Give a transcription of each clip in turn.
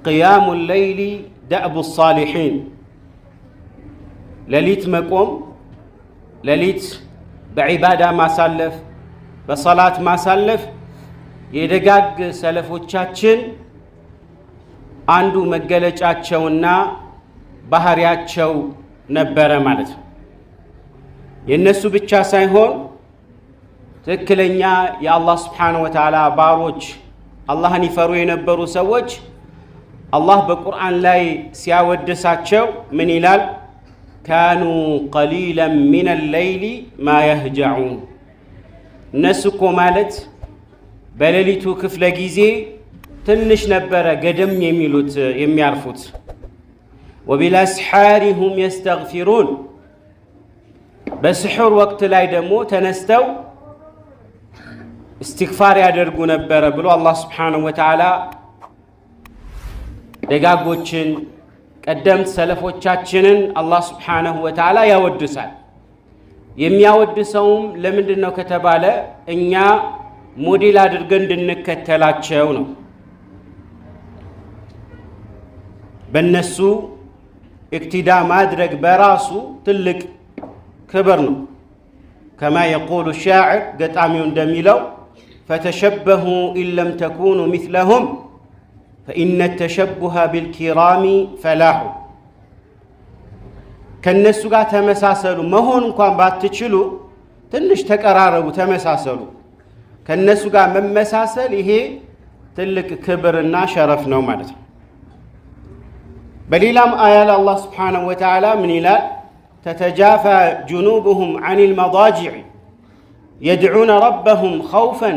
قيام الليل دأب الصالحين لليت مقوم لليت بعبادة ما سلف بصلاة ما سلف يدقاق سلفوቻችን አንዱ መገለጫቸውና ባህሪያቸው ነበረ ማለት ነው። የነሱ ብቻ ሳይሆን ትክክለኛ የአላህ Subhanahu Wa Ta'ala ባሮች አላህን ይፈሩ የነበሩ ሰዎች አላህ በቁርአን ላይ ሲያወድሳቸው ምን ይላል? كانوا قليلا من الليل ما يهجعون እነሱ እኮ ማለት በሌሊቱ ክፍለ ጊዜ ትንሽ ነበረ ገደም የሚሉት የሚያርፉት። وبالاسحار هم يستغفرون በስሑር ወቅት ላይ ደግሞ ተነስተው استغفار ያደርጉ ነበረ ብሎ አላህ Subhanahu Wa Ta'ala ደጋጎችን ቀደምት ሰለፎቻችንን አላህ Subhanahu Wa Ta'ala ያወድሳል። የሚያወድሰውም ለምንድነው ከተባለ እኛ ሞዴል አድርገን እንድንከተላቸው ነው። በእነሱ እክትዳ ማድረግ በራሱ ትልቅ ክብር ነው። كما يقول الشاعر ገጣሚው እንደሚለው فتشبهوا إن لم تكونوا مثلهم فإن التشبه بالكرام فلاح ከነሱ ጋር ተመሳሰሉ መሆን እንኳን ባትችሉ ትንሽ ተቀራረቡ ተመሳሰሉ። ከነሱ ጋር መመሳሰል ይሄ ትልቅ ክብርና ሸረፍ ነው ማለት ነው። በሌላም አያ ላይ አላህ Subhanahu Wa Ta'ala ምን ይላል? تتجافى جنوبهم عن المضاجع يدعون ربهم خوفا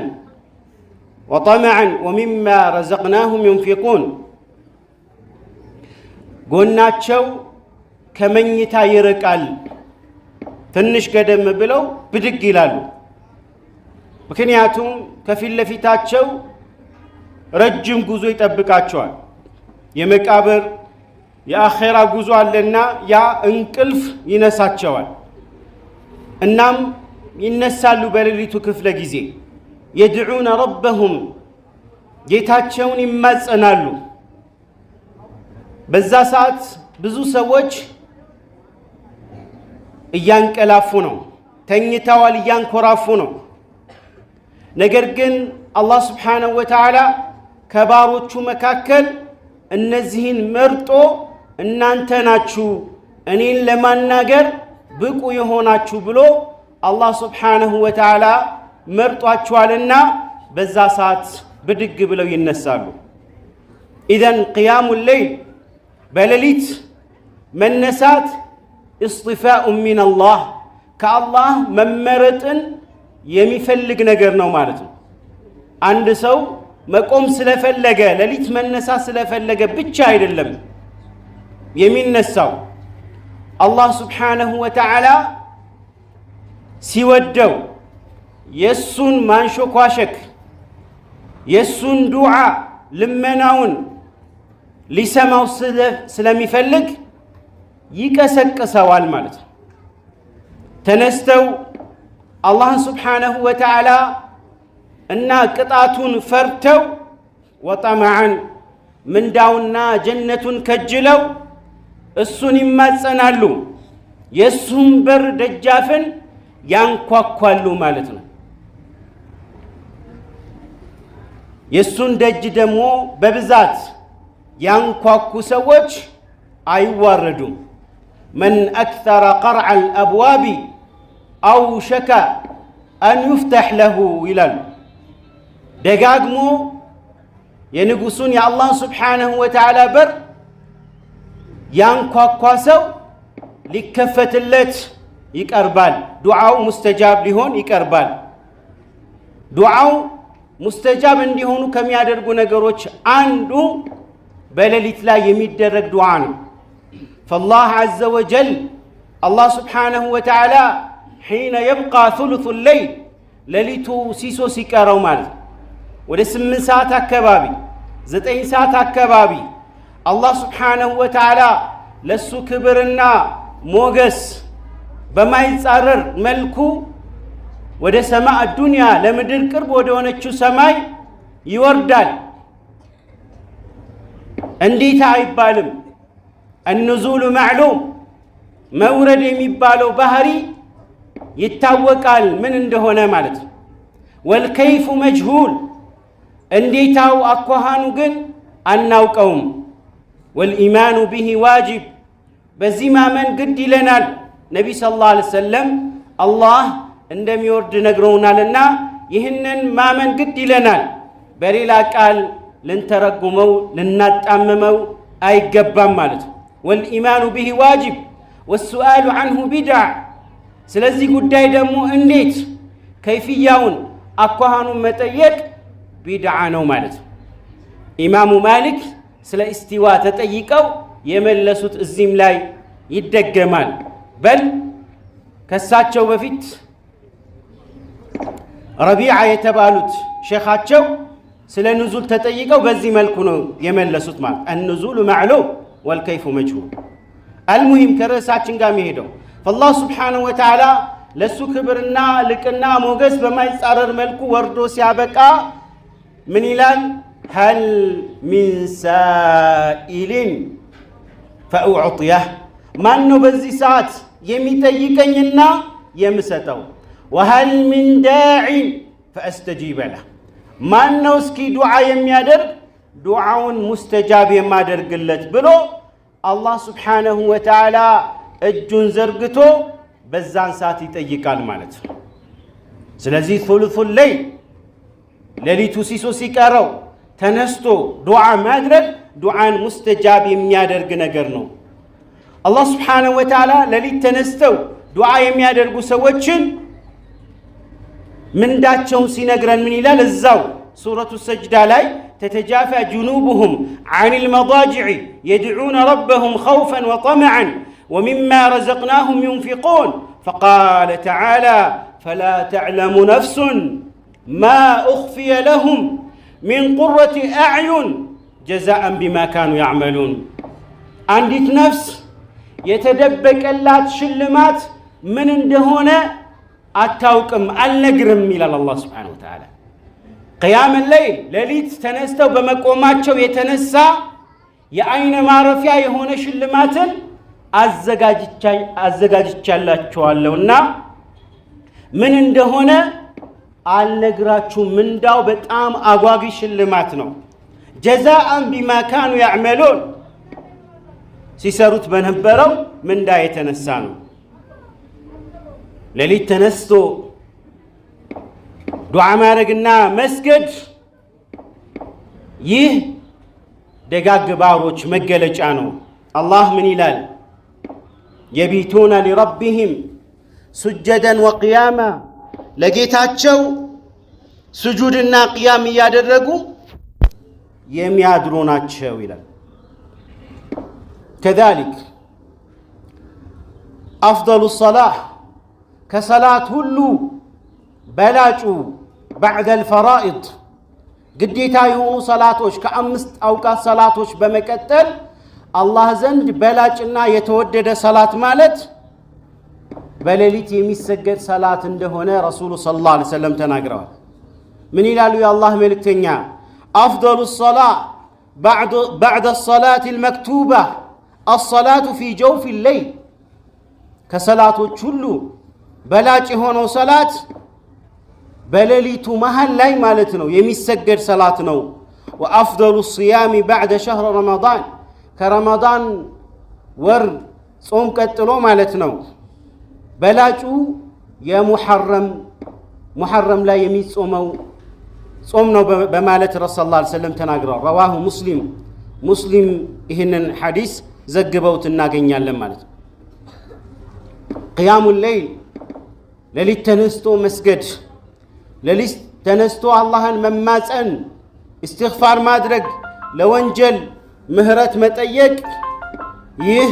وطمعا ومما رزقناهم ينفقون ጎናቸው ከመኝታ ይርቃል ትንሽ ቀደም ብለው ብድግ ይላሉ። ምክንያቱም ከፊት ለፊታቸው ረጅም ጉዞ ይጠብቃቸዋል። የመቃብር የአኺራ ጉዞ አለና ያ እንቅልፍ ይነሳቸዋል። እናም ይነሳሉ በሌሊቱ ክፍለ ጊዜ يدعون ربهم ጌታቸውን ይማጸናሉ። በዛ ሰዓት ብዙ ሰዎች እያንቀላፉ ነው፣ ተኝተዋል፣ እያንኮራፉ ነው። ነገር ግን አላህ Subhanahu Wa Ta'ala ከባሮቹ መካከል እነዚህን መርጦ እናንተ ናችሁ እኔን ለማናገር ብቁ የሆናችሁ ብሎ አላህ Subhanahu Wa Ta'ala መርጧቸዋልና በዛ ሰዓት ብድግ ብለው ይነሳሉ። إذن قيام الليل በሌሊት መነሳት اصطفاء من الله ከአላህ መመረጥን የሚፈልግ ነገር ነው ማለት ነው። አንድ ሰው መቆም ስለፈለገ ሌሊት መነሳት ስለፈለገ ብቻ አይደለም የሚነሳው። አላህ Subhanahu Wa Ta'ala ሲወደው የሱን ማንሾኳሸክ የሱን ዱዓ ልመናውን ሊሰማው ስለሚፈልግ ይቀሰቅሰዋል ማለት ነው። ተነስተው አላህን Subhanahu Wa Ta'ala እና ቅጣቱን ፈርተው ወጠመዓን ምንዳውና ጀነቱን ከጅለው እሱን ይማጸናሉ። የሱን በር ደጃፍን ያንኳኳሉ ማለት ነው። የሱን ደጅ ደግሞ በብዛት ያንኳኩ ሰዎች አይዋረዱም። من أكثر قرع الأبواب أوشك أن يفتح له ይላል። ደጋግሞ የንጉሱን የአላህ Subhanahu Wa Ta'ala በር ያንኳኳ ሰው ሊከፈትለት ይቀርባል። ዱዓው ሙስተጃብ ሊሆን ይቀርባል። ዱዓው ሙስተጃብ እንዲሆኑ ከሚያደርጉ ነገሮች አንዱ በሌሊት ላይ የሚደረግ ዱዓ ነው። فالله عز وجل الله سبحانه وتعالى حين يبقى ثلث الليل ሌሊቱ ሲሶ ሲቀረው ማለት ወደ 8 ሰዓት አካባቢ 9 ሰዓት አካባቢ አላህ Subhanahu Wa Ta'ala ለሱ ክብርና ሞገስ በማይጻረር መልኩ ወደ ሰማይ ዱንያ ለምድር ቅርብ ወደ ሆነችው ሰማይ ይወርዳል። እንዴት አይባልም? النزول معلوم መውረድ የሚባለው ባህሪ ይታወቃል ምን እንደሆነ ማለት ነው። والكيف مجهول እንዴታው አኳሃኑ ግን አናውቀውም። والإيمان به واجب በዚህ ማመን ግድ ይለናል። ነቢ ሰለላሁ ዐለይሂ ወሰለም አላህ እንደሚወርድ ነግረውናልና ይህንን ማመን ግድ ይለናል። በሌላ ቃል ልንተረጉመው ልናጣምመው አይገባም ማለት ነው። والإيمان به واجب والسؤال عنه بدع ስለዚህ ጉዳይ ደግሞ እንዴት ከይፍያውን አኳሃኑን መጠየቅ ቢድዓ ነው ማለት ነው። ኢማሙ ማሊክ ስለ እስቲዋ ተጠይቀው የመለሱት እዚህም ላይ ይደገማል። በል ከሳቸው በፊት ረቢዓ የተባሉት ሼኻቸው ስለ ኑዙል ተጠይቀው በዚህ መልኩ ነው የመለሱት ማለት النزول معلوم والكيف مجهول። المهم ከርዕሳችን ጋር የሚሄደው فالله سبحانه وتعالى ለሱ ክብርና ልቅና ሞገስ በማይጻረር መልኩ ወርዶ ሲያበቃ ምን ይላል? هل من سائل فأعطيه ማን ነው በዚህ ሰዓት የሚጠይቀኝና የምሰጠው? وهل من داع فأستجيب له ማን ነው እስኪ ዱዓ የሚያደርግ ዱዓውን ሙስተጃብ የማደርግለት ብሎ አላህ ስብሓነሁ ወተዓላ እጁን ዘርግቶ በዛን ሰዓት ይጠይቃል ማለት ነው። ስለዚህ ሱሉሱል ለይል ሌሊቱ ሲሶ ሲቀረው ተነስቶ ዱዓ ማድረግ ዱዓን ሙስተጃብ የሚያደርግ ነገር ነው። አላህ ስብሓነሁ ወተዓላ ሌሊት ተነስተው ዱዓ የሚያደርጉ ሰዎችን ምንዳቸውን ሲነግረን ምን ይላል? እዛው ሱረቱ ሰጅዳ ላይ تتجافى جنوبهم عن المضاجع يدعون ربهم خوفا وطمعا ومما رزقناهم ينفقون فقال تعالى فلا تعلم نفس ما أخفي لهم من قرة أعين جزاء بما كانوا يعملون. عندت نفس يتدبك اللات شلمات من اندهون أتاوكم النقرم إلى الله سبحانه وتعالى. قيام الليل لليت تنستو بمقوماتشو يتنسى የአይነ ማረፊያ የሆነ ሽልማትን አዘጋጅቻላችኋለሁና ምን እንደሆነ አልነግራችሁም። ምንዳው በጣም አጓጊ ሽልማት ነው። ጀዛአን ቢማ ካኑ ያዕመሉን ሲሰሩት በነበረው ምንዳ የተነሳ ነው። ሌሊት ተነስቶ ዱዓ ማድረግና መስገድ ይህ ደጋግ ባሮች መገለጫ ነው። አላህ ምን ይላል? የቢቱነ ሊረቢሂም ሱጀደን ወቅያማ ለጌታቸው ስጁድና ቅያም እያደረጉ የሚያድሩ ናቸው ይላል። ከዛሊክ አፍደሉ ሰላህ ከሰላት ሁሉ በላጩ ባዕደል ፈራኢድ ግዴታ የሆኑ ሰላቶች ከአምስት አውቃት ሰላቶች በመቀጠል አላህ ዘንድ በላጭና የተወደደ ሰላት ማለት በሌሊት የሚሰገድ ሰላት እንደሆነ ረሱሉ ሰለላሁ ዐለይሂ ወሰለም ተናግረዋል። ምን ይላሉ የአላህ መልእክተኛ? አፍደሉ ሰላህ ባዕደ ሰላት አልመክቱባ አሰላቱ ፊ ጀውፊ ሌይል ከሰላቶች ሁሉ በላጭ የሆነው ሰላት በሌሊቱ መሃል ላይ ማለት ነው የሚሰገድ ሰላት ነው። ወአፍደሉ ሲያሚ ባዕደ ሸህር ረመዳን ከረመዳን ወር ጾም ቀጥሎ ማለት ነው በላጩ የሙሐረም ላይ የሚጾመው ጾም ነው በማለት ረሱል ሰለላሁ ዐለይሂ ወሰለም ተናግረዋል። ረዋሁ ሙስሊም ይህንን ሐዲስ ዘግበውት እናገኛለን ማለት ነው። ቅያሙ ሌይል ሌሊት ተነስቶ መስገድ፣ ሌሊት ተነስቶ አላህን መማፀን፣ እስትግፋር ማድረግ፣ ለወንጀል ምህረት መጠየቅ ይህ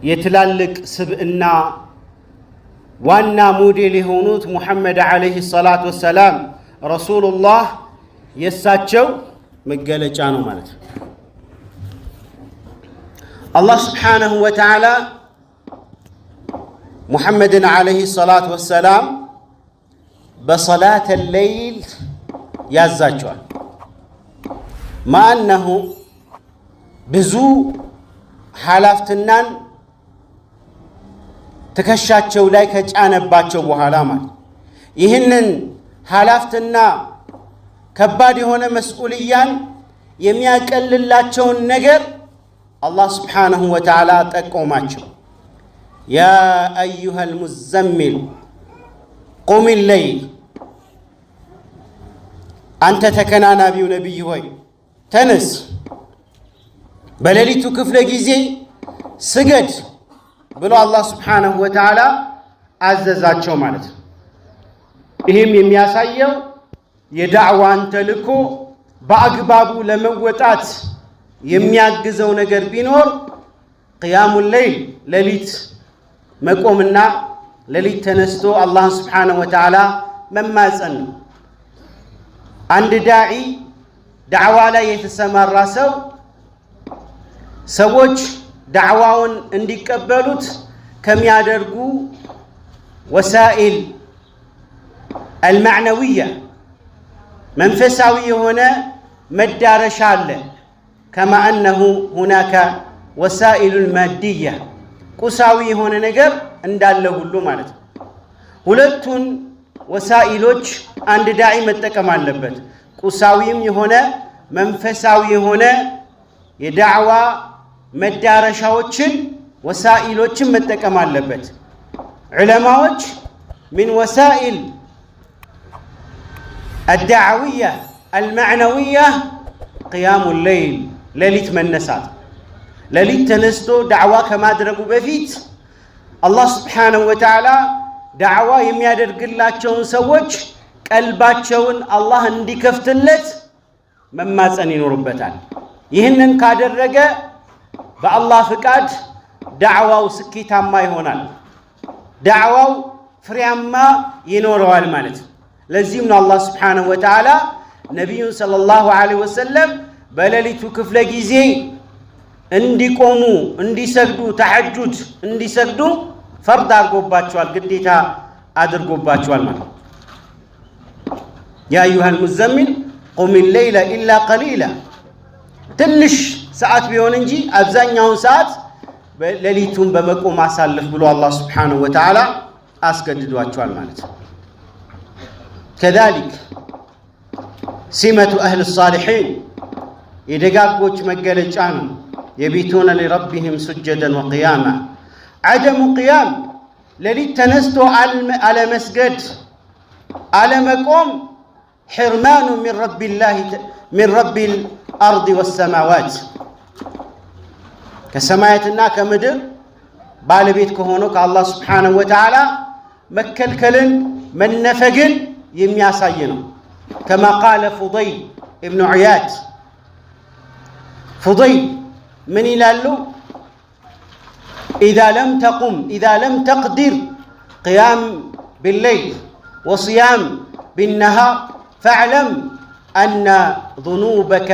የትላልቅ ስብዕና ዋና ሞዴል የሆኑት ሙሐመድ ዓለይሂ ሰላቱ ወሰላም ረሱሉላህ የሳቸው መገለጫ ነው ማለት ነው። አላህ ስብሓነሁ ወተዓላ ሙሐመድን ዓለይሂ ሰላቱ ወሰላም በሰላተ ሌይል ያዛቸዋል። ማነሁ ብዙ ሐላፍትናን ትከሻቸው ላይ ከጫነባቸው በኋላ ማለት ይህንን ሐላፍትና ከባድ የሆነ መስኡልያን የሚያቀልላቸውን ነገር አላህ ስብሓነሁ ወተዓላ ጠቆማቸው። ያ አዩሃል ሙዘሚል ቁም ለይል፣ አንተ ተከናናቢው ነቢይ ሆይ ተነስ፣ በሌሊቱ ክፍለ ጊዜ ስገድ ብሎ አላህ ስብሓነሁ ወተዓላ አዘዛቸው ማለት ነው። ይህም የሚያሳየው የዳዕዋን ተልእኮ በአግባቡ ለመወጣት የሚያግዘው ነገር ቢኖር ቅያሙ ለይል ሌሊት መቆምና ሌሊት ተነስቶ አላህን ስብሓነሁ ወተዓላ መማፀን ነው። አንድ ዳዒ ዳዕዋ ላይ የተሰማራ ሰው ሰዎች ዳዕዋውን እንዲቀበሉት ከሚያደርጉ ወሳኢል አልማዕነዊያ መንፈሳዊ የሆነ መዳረሻ አለ። ከማ አነሁ ሁናከ ወሳኢሉል ማድያ ቁሳዊ የሆነ ነገር እንዳለ ሁሉ ማለት ነው። ሁለቱን ወሳኢሎች አንድ ዳዒ መጠቀም አለበት። ቁሳዊም የሆነ መንፈሳዊ የሆነ የዳዕዋ መዳረሻዎችን ወሳኢሎችን መጠቀም አለበት። ዑለማዎች ሚን ወሳኢል አዳዕውያ አልማዕነውያ ቅያሙ ለይል ሌሊት መነሳት፣ ሌሊት ተነስቶ ዳዕዋ ከማድረጉ በፊት አላህ ስብሓነሁ ወተዓላ ዳዕዋ የሚያደርግላቸውን ሰዎች ቀልባቸውን አላህ እንዲከፍትለት መማፀን ይኖርበታል። ይህንን ካደረገ በአላህ ፍቃድ ዳዕዋው ስኬታማ ይሆናል፣ ዳዕዋው ፍሬያማ ይኖረዋል ማለት ነው። ለዚህም ነው አላህ ስብሓነሁ ወተዓላ ነቢዩን ሰለላሁ ዐለይሂ ወሰለም በሌሊቱ ክፍለ ጊዜ እንዲቆሙ እንዲሰግዱ ተሐጁድ እንዲሰግዱ ፈርድ አድርጎባቸዋል፣ ግዴታ አድርጎባቸዋል ማለት ነው። ያ አዩሃል ሙዘሚል ቁም ለይለ ኢላ ቀሊላ፣ ትንሽ ሰዓት ቢሆን እንጂ አብዛኛውን ሰዓት ሌሊቱን በመቆም አሳልፍ ብሎ አላህ ስብሓነሁ ወተዓላ አስገድዷቸዋል ማለት ነው። ከዛሊክ ሲመቱ አህል ሳሊሒን የደጋጎች መገለጫ ነው። የቢቱነ ሊረቢህም ሱጀደን ወቅያማ። ዐደሙ ቅያም ሌሊት ተነስቶ አለመስገድ አለመቆም ሕርማኑ ሚን ረቢል አርድ ወሰማዋት፣ ከሰማያትና ከምድር ባለቤት ከሆነው ከአላህ ስብሓነሁ ወተዓላ መከልከልን መነፈግን የሚያሳይ ነው። ከማ ቃለ ፉደይል እብኑ ዒያድ፣ ፉደይል ምን ይላሉ? ኢዛ ለም ተቅዲር ቅያም ቢለይል ወስያም ቢነሃር ፈዕለም አነ ዙኑበከ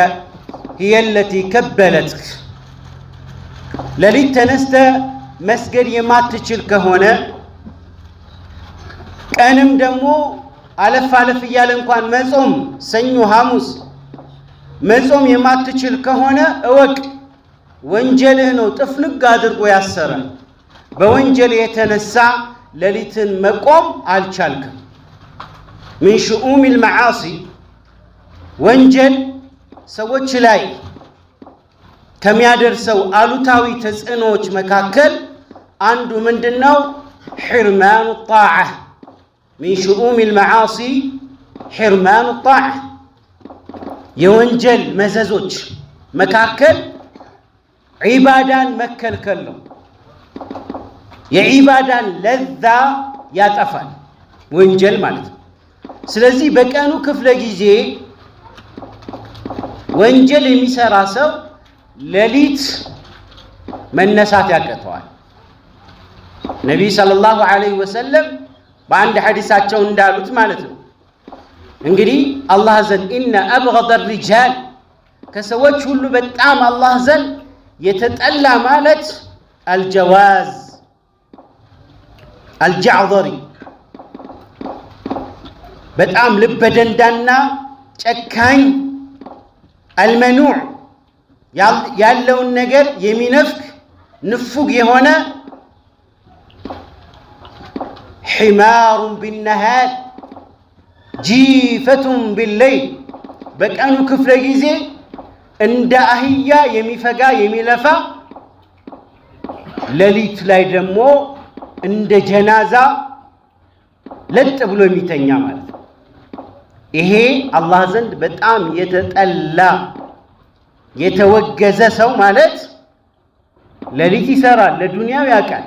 ሂየ ለቲ ከበለትክ። ሌሊት ተነስተ መስገድ የማትችል ከሆነ ቀንም ደግሞ አለፍ አለፍ እያለ እንኳን መጾም ሰኞ ሐሙስ መጾም የማትችል ከሆነ እወቅ ወንጀልህ ነው ጥፍንግ አድርጎ ያሰረ። በወንጀል የተነሳ ሌሊትን መቆም አልቻልክም። ሚን ሽኡሚል መዓሲ፣ ወንጀል ሰዎች ላይ ከሚያደርሰው አሉታዊ ተጽዕኖዎች መካከል አንዱ ምንድነው? ሕርማኑ ጣዓ። ሚን ሽኡሚል መዓሲ ሕርማኑ ጣዓ፣ የወንጀል መዘዞች መካከል ዒባዳን መከልከል ነው። የዒባዳን ለዛ ያጠፋል ወንጀል ማለት ነው። ስለዚህ በቀኑ ክፍለ ጊዜ ወንጀል የሚሰራ ሰው ሌሊት መነሳት ያቀተዋል። ነቢይ ሰለላሁ ዐለይሂ ወሰለም በአንድ ሐዲሳቸው እንዳሉት ማለት ነው። እንግዲህ አላህ ዘንድ ኢነ አብገደ ሪጃል፣ ከሰዎች ሁሉ በጣም አላህ ዘንድ የተጠላ ማለት አልጀዋዝ አልጃዕዘሪ፣ በጣም ልበደንዳና ጨካኝ المنوع ያለውን ነገር የሚነፍክ ንፉግ የሆነ حمار بالنهار جيفة بالليل በቀኑ ክፍለ ጊዜ እንደ አህያ የሚፈጋ የሚለፋ ሌሊት ላይ ደግሞ እንደ ጀናዛ ለጥ ብሎ የሚተኛ ማለት ነው። ይሄ አላህ ዘንድ በጣም የተጠላ የተወገዘ ሰው ማለት ሌሊት ይሰራል፣ ለዱንያው ያቃል፣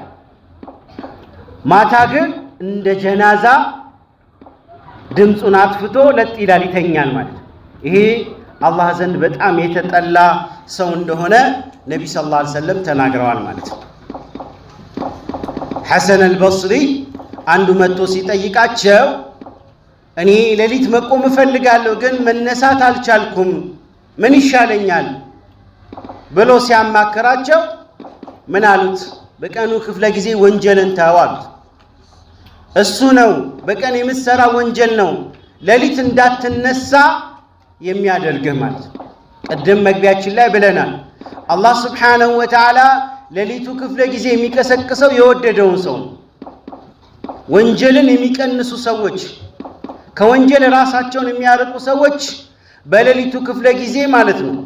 ማታ ግን እንደ ጀናዛ ድምፁን አጥፍቶ ለጥ ይላል ይተኛል ማለት ነው። ይሄ አላህ ዘንድ በጣም የተጠላ ሰው እንደሆነ ነብዩ ሰለላሁ ዐለይሂ ወሰለም ተናግረዋል ማለት ነው። ሐሰን አልበስሪ አንዱ መጥቶ ሲጠይቃቸው እኔ ሌሊት መቆም እፈልጋለሁ ግን መነሳት አልቻልኩም ምን ይሻለኛል ብሎ ሲያማክራቸው ምን አሉት? በቀኑ ክፍለ ጊዜ ወንጀልን ተው አሉት። እሱ ነው በቀን የምትሰራ ወንጀል ነው ሌሊት እንዳትነሳ የሚያደርግህ ማለት ነው። ቀደም መግቢያችን ላይ ብለናል። አላህ Subhanahu Wa Ta'ala ሌሊቱ ክፍለ ጊዜ የሚቀሰቅሰው የወደደውን ሰው ነው። ወንጀልን የሚቀንሱ ሰዎች ከወንጀል ራሳቸውን የሚያርቁ ሰዎች በሌሊቱ ክፍለ ጊዜ ማለት ነው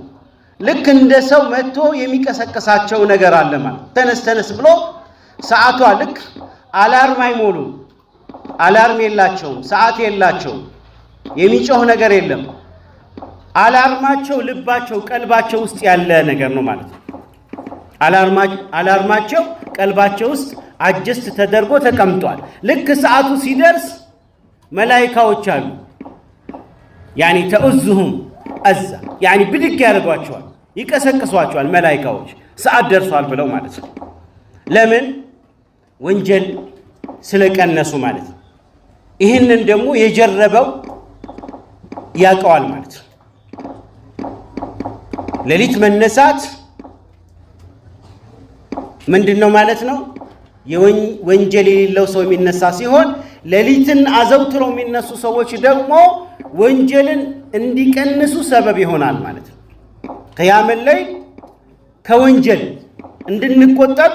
ልክ እንደ ሰው መጥቶ የሚቀሰቅሳቸው ነገር አለ ማለት ተነስ ተነስ ብሎ ሰዓቷ ልክ አላርም አይሞሉ አላርም የላቸውም ሰዓት የላቸውም የሚጮህ ነገር የለም አላርማቸው ልባቸው ቀልባቸው ውስጥ ያለ ነገር ነው ማለት ነው። አላርማቸው ቀልባቸው ውስጥ አጀስት ተደርጎ ተቀምጧል። ልክ ሰዓቱ ሲደርስ መላእክቶች አሉ ያኒ ተኡዝሁም አዛ ያኒ ብድግ ያደርጓቸዋል ይቀሰቅሷቸዋል መላእክቶች ሰዓት ደርሷል ብለው ማለት ነው። ለምን ወንጀል ስለቀነሱ ማለት ነው። ይሄንን ደግሞ የጀረበው ያቀዋል ማለት ነው። ሌሊት መነሳት ምንድነው ማለት ነው? የወንጀል የሌለው ሰው የሚነሳ ሲሆን ሌሊትን አዘውትረው የሚነሱ ሰዎች ደግሞ ወንጀልን እንዲቀንሱ ሰበብ ይሆናል ማለት ነው። ቂያም ላይ ከወንጀል እንድንቆጠብ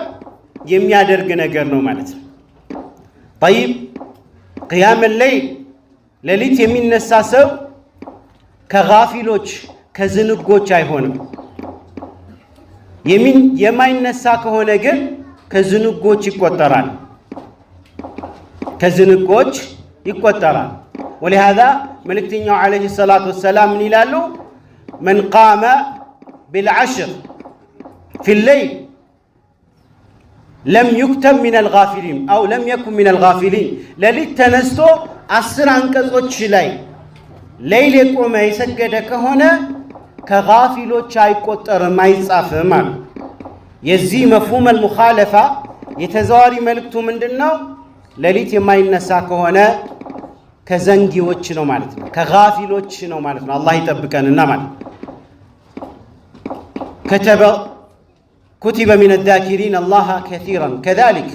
የሚያደርግ ነገር ነው ማለት ነው። طيب ቂያም ላይ ሌሊት የሚነሳ ሰው ከጋፊሎች ከዝንጎች አይሆንም። የማይነሳ ከሆነ ግን ከዝንጎች ይቆጠራል ከዝንጎች ይቆጠራል። ولهذا መልእክተኛው عليه الصلاة والسلام ምን ይላሉ? من قام بالعشر في الليل لم يكتب من الغافلين أو لم يكن من الغافلين ሌሊት ተነስቶ 10 አንቀጾች ላይ ሌሊት የቆመ የሰገደ ከሆነ ከጋፊሎች አይቆጠርም አይጻፍም ማለት የዚህ መፍሁም المخالفة የተዛዋሪ መልእክቱ ምንድነው? ሌሊት የማይነሳ ከሆነ ከዘንጊዎች ነው ማለት ነው ከጋፊሎች ነው ማለት ነው። አላህ ይጠብቀንና ማለት كتب من الذاكرين الله كثيرا كذلك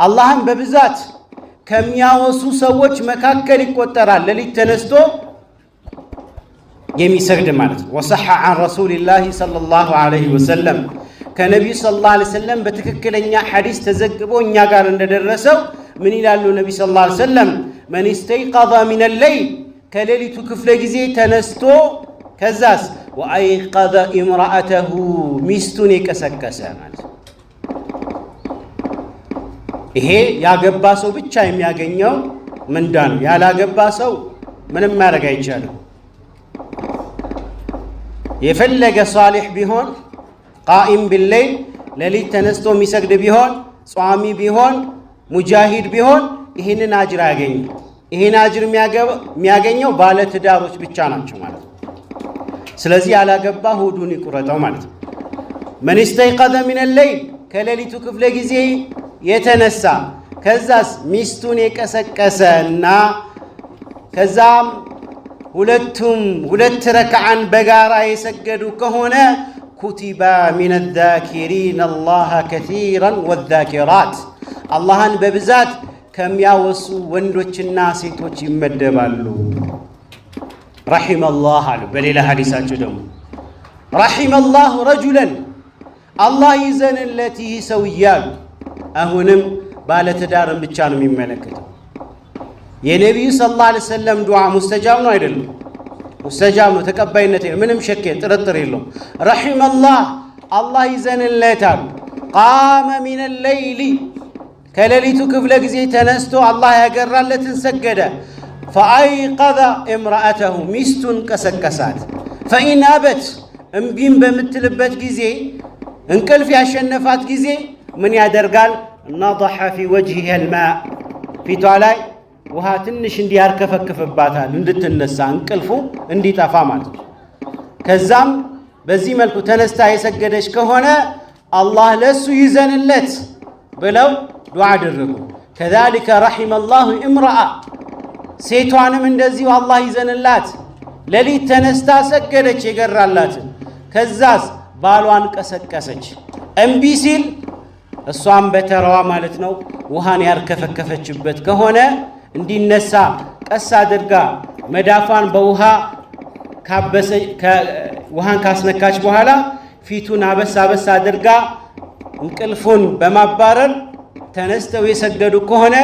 اللهم በብዛት ከሚያወሱ ሰዎች መካከል ይቆጠራል ሌሊት ተነስቶ የሚሰግድ ማለት ነው። وصح عن رسول الله صلى الله عليه وسلم ከነብዩ ሰለላሁ ዐለይሂ ወሰለም በትክክለኛ ሐዲስ ተዘግቦ እኛ ጋር እንደደረሰው ምን ይላሉ ነብዩ ሰለላሁ ዐለይሂ ወሰለም? من استيقظ من الليل ከሌሊቱ ክፍለ ጊዜ ተነስቶ ከዛስ وأيقظ امرأته ሚስቱን የቀሰቀሰ ማለት ይሄ ያገባ ሰው ብቻ የሚያገኘው ምንዳ ነው። ያላገባ ሰው ምንም ማድረግ አይቻልም። የፈለገ ሷሊህ ቢሆን ቃኢም بالليل ሌሊት ተነስቶ የሚሰግድ ቢሆን ጿሚ ቢሆን ሙጃሂድ ቢሆን ይሄንን አጅር ያገኝ። ይሄን አጅር የሚያገኘው ባለ ትዳሮች ብቻ ናቸው ማለት ነው። ስለዚህ ያላገባ ሆዱን ይቁረጠው ማለት ነው። من استيقظ من الليل ከሌሊቱ ክፍለ ጊዜ የተነሳ ከዛስ ሚስቱን የቀሰቀሰና ከዛም ሁለት ረክዓን በጋራ የሰገዱ ከሆነ كتب من الذاكرين الله كثيرا والذاكرات اللهን በብዛት ከሚያወሱ ወንዶችና ሴቶች ይመደባሉ። رحم الله አሉ በሌላ ሐዲሳቸው ደግሞ رحم الله رجلا الله يزن التي سويال أهونم بالتدارم بتشانم يملكته يا نبي صلى الله عليه وسلم دعاء مستجاب نايدل مستجاب تقبلنته منم شك ترطر يلو رحم الله يزن الليتال قام من الليل كليلتو كفل غزي تنستو الله يغرالتن سجد فايقظ امراته مستن كسكسات فإن أبت امبين بمتلبت غزي انقلف ياشنفات غزي من يادرغال نضح في وجهها الماء في تولاي وها تنش اندي ያርከፈከፈባታል እንድትነሳ እንቅልፉ እንዲጠፋ ማለት ከዛም በዚህ መልኩ ተነስታ የሰገደች ከሆነ አላህ ለሱ ይዘንለት ብለው ዱዓ አደረጉ كذلك رحم الله امرأة ሴቷንም እንደዚሁ አላህ ይዘንላት ለሊት ተነስታ ሰገደች ይገራላት ከዛስ ባሏን ቀሰቀሰች እምቢ ሲል እሷም በተራዋ ማለት ነው ውሃን ያርከፈከፈችበት ከሆነ እንዲነሳ ቀስ አድርጋ መዳፋን በውሃ ካበሰ ውሃን ካስነካች በኋላ ፊቱን አበሳ አድርጋ እንቅልፉን በማባረር ተነስተው የሰገዱ ከሆነ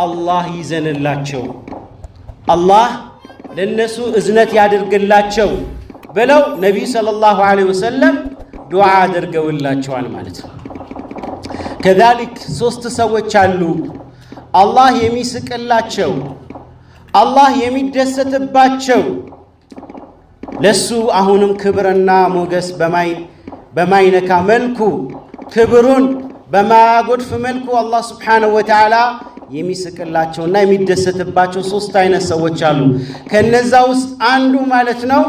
አላህ ይዘንላቸው አላህ ለነሱ እዝነት ያድርግላቸው ብለው ነብዩ ሰለላሁ ዐለይሂ ወሰለም ዱዓ አድርገውላቸዋል ማለት ነው كذلك ሶስት ሰዎች አሉ አላህ የሚስቅላቸው አላህ የሚደሰትባቸው ለሱ አሁንም ክብርና ሞገስ በማይነካ መልኩ ክብሩን በማያጎድፍ መልኩ አላህ Subhanahu Wa Ta'ala የሚስቅላቸውና የሚደሰትባቸው ሶስት አይነት ሰዎች አሉ ከነዛ ውስጥ አንዱ ማለት ነው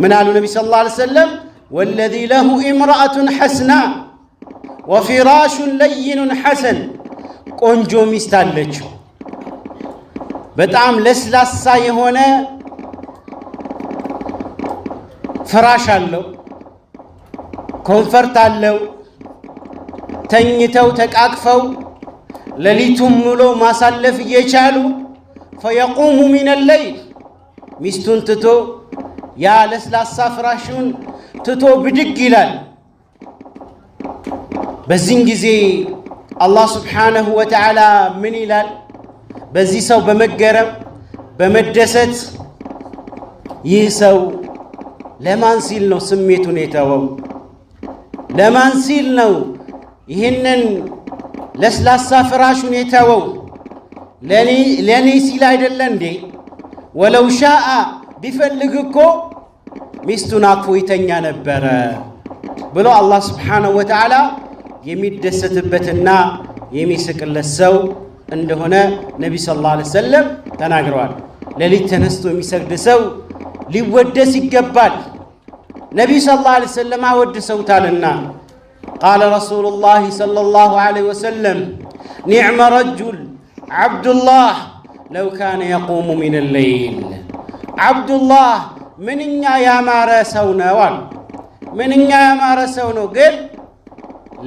ምን አሉ ነብዩ ሰለላሁ ዐለይሂ ወሰለም والذي له امرأة حسناء وفراش لين حسن ቆንጆ ሚስት አለችው በጣም ለስላሳ የሆነ ፍራሽ አለው ኮንፈርት አለው ተኝተው ተቃቅፈው ለሊቱም ሙሉ ማሳለፍ እየቻሉ فيقوم من الليل ሚስቱን ትቶ ያ ለስላሳ ፍራሹን ትቶ ብድግ ይላል በዚህን ጊዜ አላህ Subhanahu Wa Ta'ala ምን ይላል በዚህ ሰው በመገረም በመደሰት ይህ ሰው ለማን ሲል ነው ስሜቱን የተወው ለማን ሲል ነው ይሄንን ለስላሳ ፍራሹን የተወው ለኔ ሲል አይደለ እንዴ ወለው ሻአ ቢፈልግ እኮ ሚስቱን አቅፎ ይተኛ ነበር ብሎ አላህ Subhanahu Wa Ta'ala የሚደሰትበትና የሚስቅለት ሰው እንደሆነ ነብዩ ሰለላሁ ዐለይሂ ወሰለም ተናግረዋል ለሊት ተነስቶ የሚሰግድ ሰው ሊወደስ ይገባል ነብዩ ሰለላሁ ዐለይሂ ወሰለም አወድሰውታልና قال رسول الله صلى الله عليه وسلم نعم رجل عبد الله لو كان يقوم من الليل عبد الله منኛ ያማረ ሰው ነው ምንኛ ያማረ ሰው ነው ግን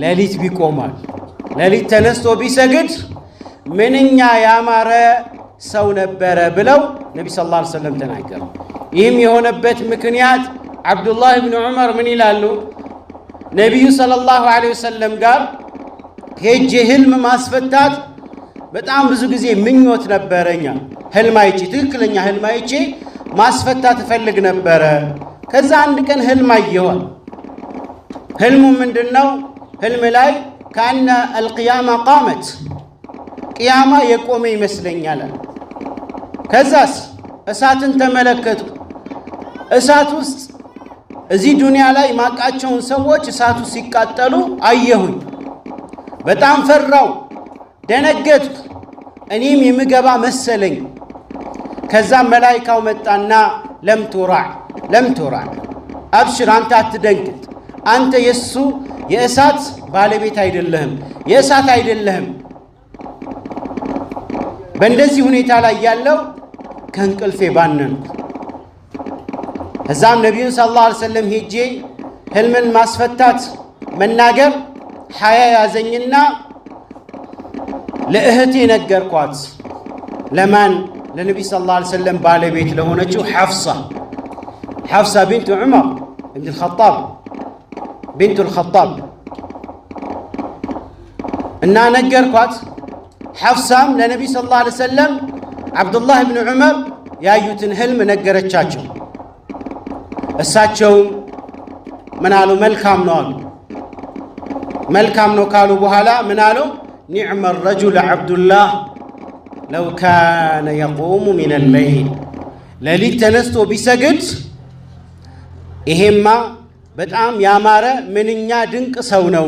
ለሊት ቢቆማል ለሊት ተነስቶ ቢሰግድ ምንኛ ያማረ ሰው ነበር ብለው ነብዩ ሰለላሁ ዐለይሂ ወሰለም ተናገሩ ይህም የሆነበት ምክንያት አብዱላህ ኢብኑ ዑመር ምን ይላሉ ነብዩ ሰለላሁ ዐለይሂ ወሰለም ጋር ሄጄ ህልም ማስፈታት በጣም ብዙ ጊዜ ምኞት ነበረኛ ህልም አይቼ ትክክለኛ ህልም አይቼ ማስፈታት ፈልግ ነበር ከዛ አንድ ቀን ህልም አየሁ ህልሙ ምንድነው ህልም ላይ ካነ القيامه قامت ቂያማ የቆመ ይመስለኛል ከዛስ እሳትን ተመለከቱ እሳት ውስጥ እዚህ ዱንያ ላይ ማቃቸውን ሰዎች እሳቱ ሲቃጠሉ አየሁኝ በጣም ፈራው ደነገጥኩ እኔም የምገባ መሰለኝ ከዛ መላእክታው መጣና ለም ቱራ አብሽር አንተ አትደንግጥ አንተ የሱ የእሳት ባለቤት አይደለህም የእሳት አይደለህም በእንደዚህ ሁኔታ ላይ ያለው ከንቅልፌ ባነንኩ እዛም ነብዩ ሰለላሁ ዐለይሂ ወሰለም ሄጄ ህልምን ማስፈታት መናገር ሐያ ያዘኝና ለእህቴ ነገርኳት ለማን ለነብዩ ሰለላሁ ዐለይሂ ወሰለም ባለቤት ለሆነችው ሐፍሳ حفصة بنت عمر بن الخطاب بنت الخطاب إنها نجركوات حفصة لنبي صلى الله عليه وسلم عبد الله بن عمر يا يتنهلم نجرت شاشو الساتشو منالو ملكام نوال ملكام نو قالوا بهلا منالو نعم الرجل عبد الله لو كان يقوم من الليل لليت تنستو بسجد إهما በጣም ያማረ ምንኛ ድንቅ ሰው ነው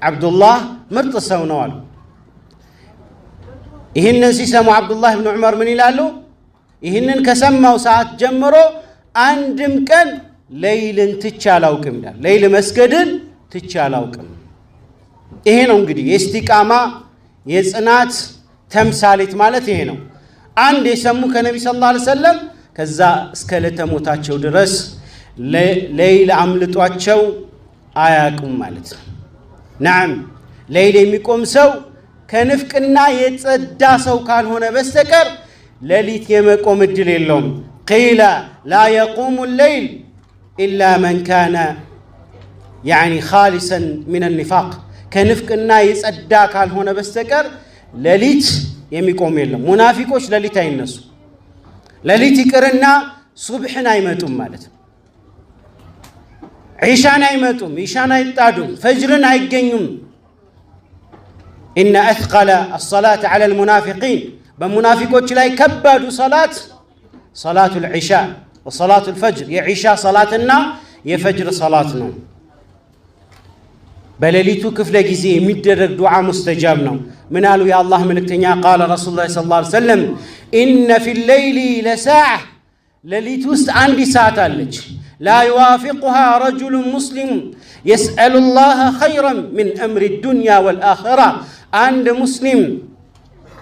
አብዱላህ ምርጥ ሰው ነው አሉ። ይህንን ሲሰሙ አብዱላህ ኢብኑ ዑመር ምን ይላሉ? ይህንን ከሰማው ሰዓት ጀምሮ አንድም ቀን ሌሊልን ትቼ አላውቅም ይላል። ሌሊል መስገድን ትቼ አላውቅም። ይሄ ነው እንግዲህ የኢስቲቃማ የጽናት ተምሳሌት ማለት ይሄ ነው። አንድ የሰሙ ከነብዩ ሰለላሁ ዐለይሂ ወሰለም ከዛ እስከ ለተሞታቸው ድረስ ሌሊል አምልጧቸው አያውቁም ማለት ነው። ናም ሌሊል የሚቆም ሰው ከንፍቅና የጸዳ ሰው ካልሆነ በስተቀር ሌሊት የመቆም እድል የለውም። ቂለ ላ የቁሙ ሌይል ኢላ መን ካነ يعني خالصا من النفاق ከንፍቅና የጸዳ ካልሆነ በስተቀር ሌሊት የሚቆም የለም። ሙናፊቆች ሌሊት አይነሱ፣ ሌሊት ይቅርና ሱብሕን አይመጡም ማለት ነው። ዒሻን አይመጡም፣ ዒሻን አይጣዱም፣ ፈጅርን አይገኙም። ኢነ አስቀለ አሰላተ ዐለ ልሙናፊቂን በሙናፊቆች ላይ ከባዱ ሰላት ሰላቱ ልዒሻ ወሰላቱ ልፈጅር የዒሻ ሰላትና የፈጅር ሰላት ነው። በሌሊቱ ክፍለ ጊዜ የሚደረግ ዱዓ ሙስተጃብ ነው። ምን አሉ የአላህ መልእክተኛ? ቃለ ረሱሉላህ ሰለላሁ ዐለይሂ ወሰለም ኢነ ፊ ሌይሊ ለሳዓ ሌሊት ውስጥ አንድ ሰዓት አለች لا يوافقها رجل مسلم يسأل الله خيرا من أمر الدنيا والآخرة عند مسلم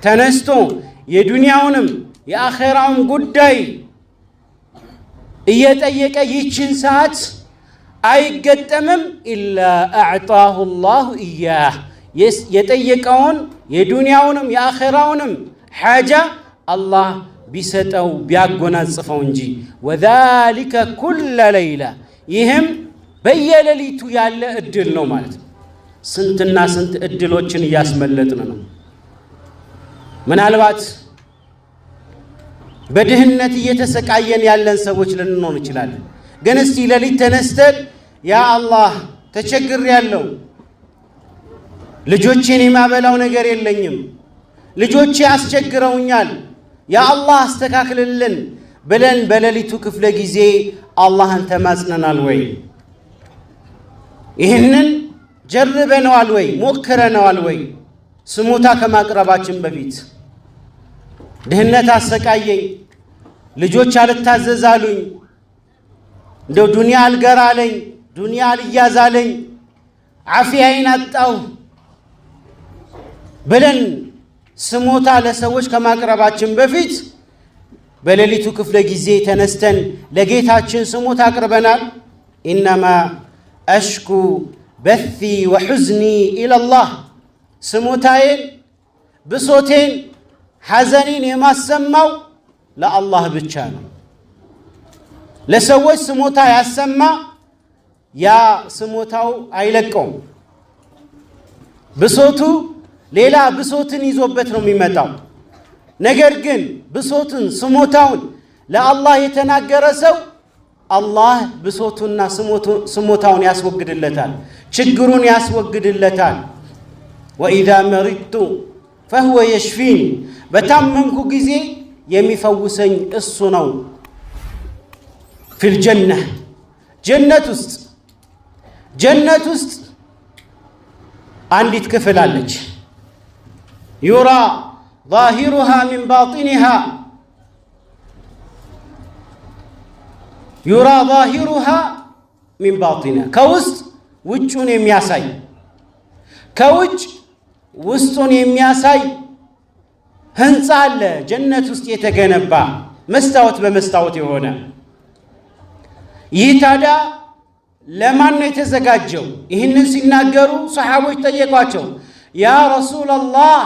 تنستو يدنياونم يا آخرهم قداي إيتأيك يتشن ساعت أي قدمم إلا أعطاه الله إياه يتأيكون يدنياونم يا آخرهم حاجة الله ቢሰጠው ቢያጎናጽፈው እንጂ ወዛሊከ ኩለ ሌይላ ይህም በየሌሊቱ ያለ እድል ነው ማለት ነው። ስንትና ስንት እድሎችን እያስመለጥን ነው። ምናልባት በድህነት እየተሰቃየን ያለን ሰዎች ልንሆን እንችላለን። ግን እስቲ ሌሊት ተነስተን ያ አላህ ተቸግሬያለሁ፣ ልጆቼን የማበላው ነገር የለኝም፣ ልጆቼ አስቸግረውኛል፣ ያ አላህ አስተካክልልን ብለን በሌሊቱ ክፍለ ጊዜ አላህን ተማጽነናል ወይ? ይህንን ጀርበነዋል ወይ? ሞክረነዋል ወይ? ስሞታ ከማቅረባችን በፊት ድህነት አሰቃየኝ፣ ልጆች አልታዘዛሉኝ፣ እንደው ዱንያ አልገራለኝ፣ ዱንያ አልያዛለኝ፣ ዓፊያዬን አጣው ብለን ስሞታ ለሰዎች ከማቅረባችን በፊት በሌሊቱ ክፍለ ጊዜ ተነስተን ለጌታችን ስሞታ አቅርበናል። ኢነማ አሽኩ በሲ ወሑዝኒ ኢለላህ ስሞታዬን፣ ብሶቴን፣ ሐዘኔን የማሰማው ለአላህ ብቻ ነው። ለሰዎች ስሞታ ያሰማ ያ ስሞታው አይለቀውም። ብሶቱ ሌላ ብሶትን ይዞበት ነው የሚመጣው። ነገር ግን ብሶትን ስሞታውን ለአላህ የተናገረ ሰው አላህ ብሶቱና ስሞታውን ያስወግድለታል፣ ችግሩን ያስወግድለታል። ወኢዛ መሪቱ ፈሁወ የሽፊን በታመምኩ ጊዜ የሚፈውሰኝ እሱ ነው። ፊል ጀነህ ጀነት ውስጥ አንዲት ክፍል አለች። ዩራ ዛሂሩሃ ሚን ባጢኒሃ ዩራ ዛሂሩሃ ሚን ባጢኒሃ ከውስጥ ውጩን የሚያሳይ ከውጭ ውስጡን የሚያሳይ ህንፃ አለ ጀነት ውስጥ የተገነባ መስታወት በመስታወት የሆነ። ይህ ታዲያ ለማን ነው የተዘጋጀው? ይህንን ሲናገሩ ሰሓቦች ጠየቋቸው። ያ ረሱላላህ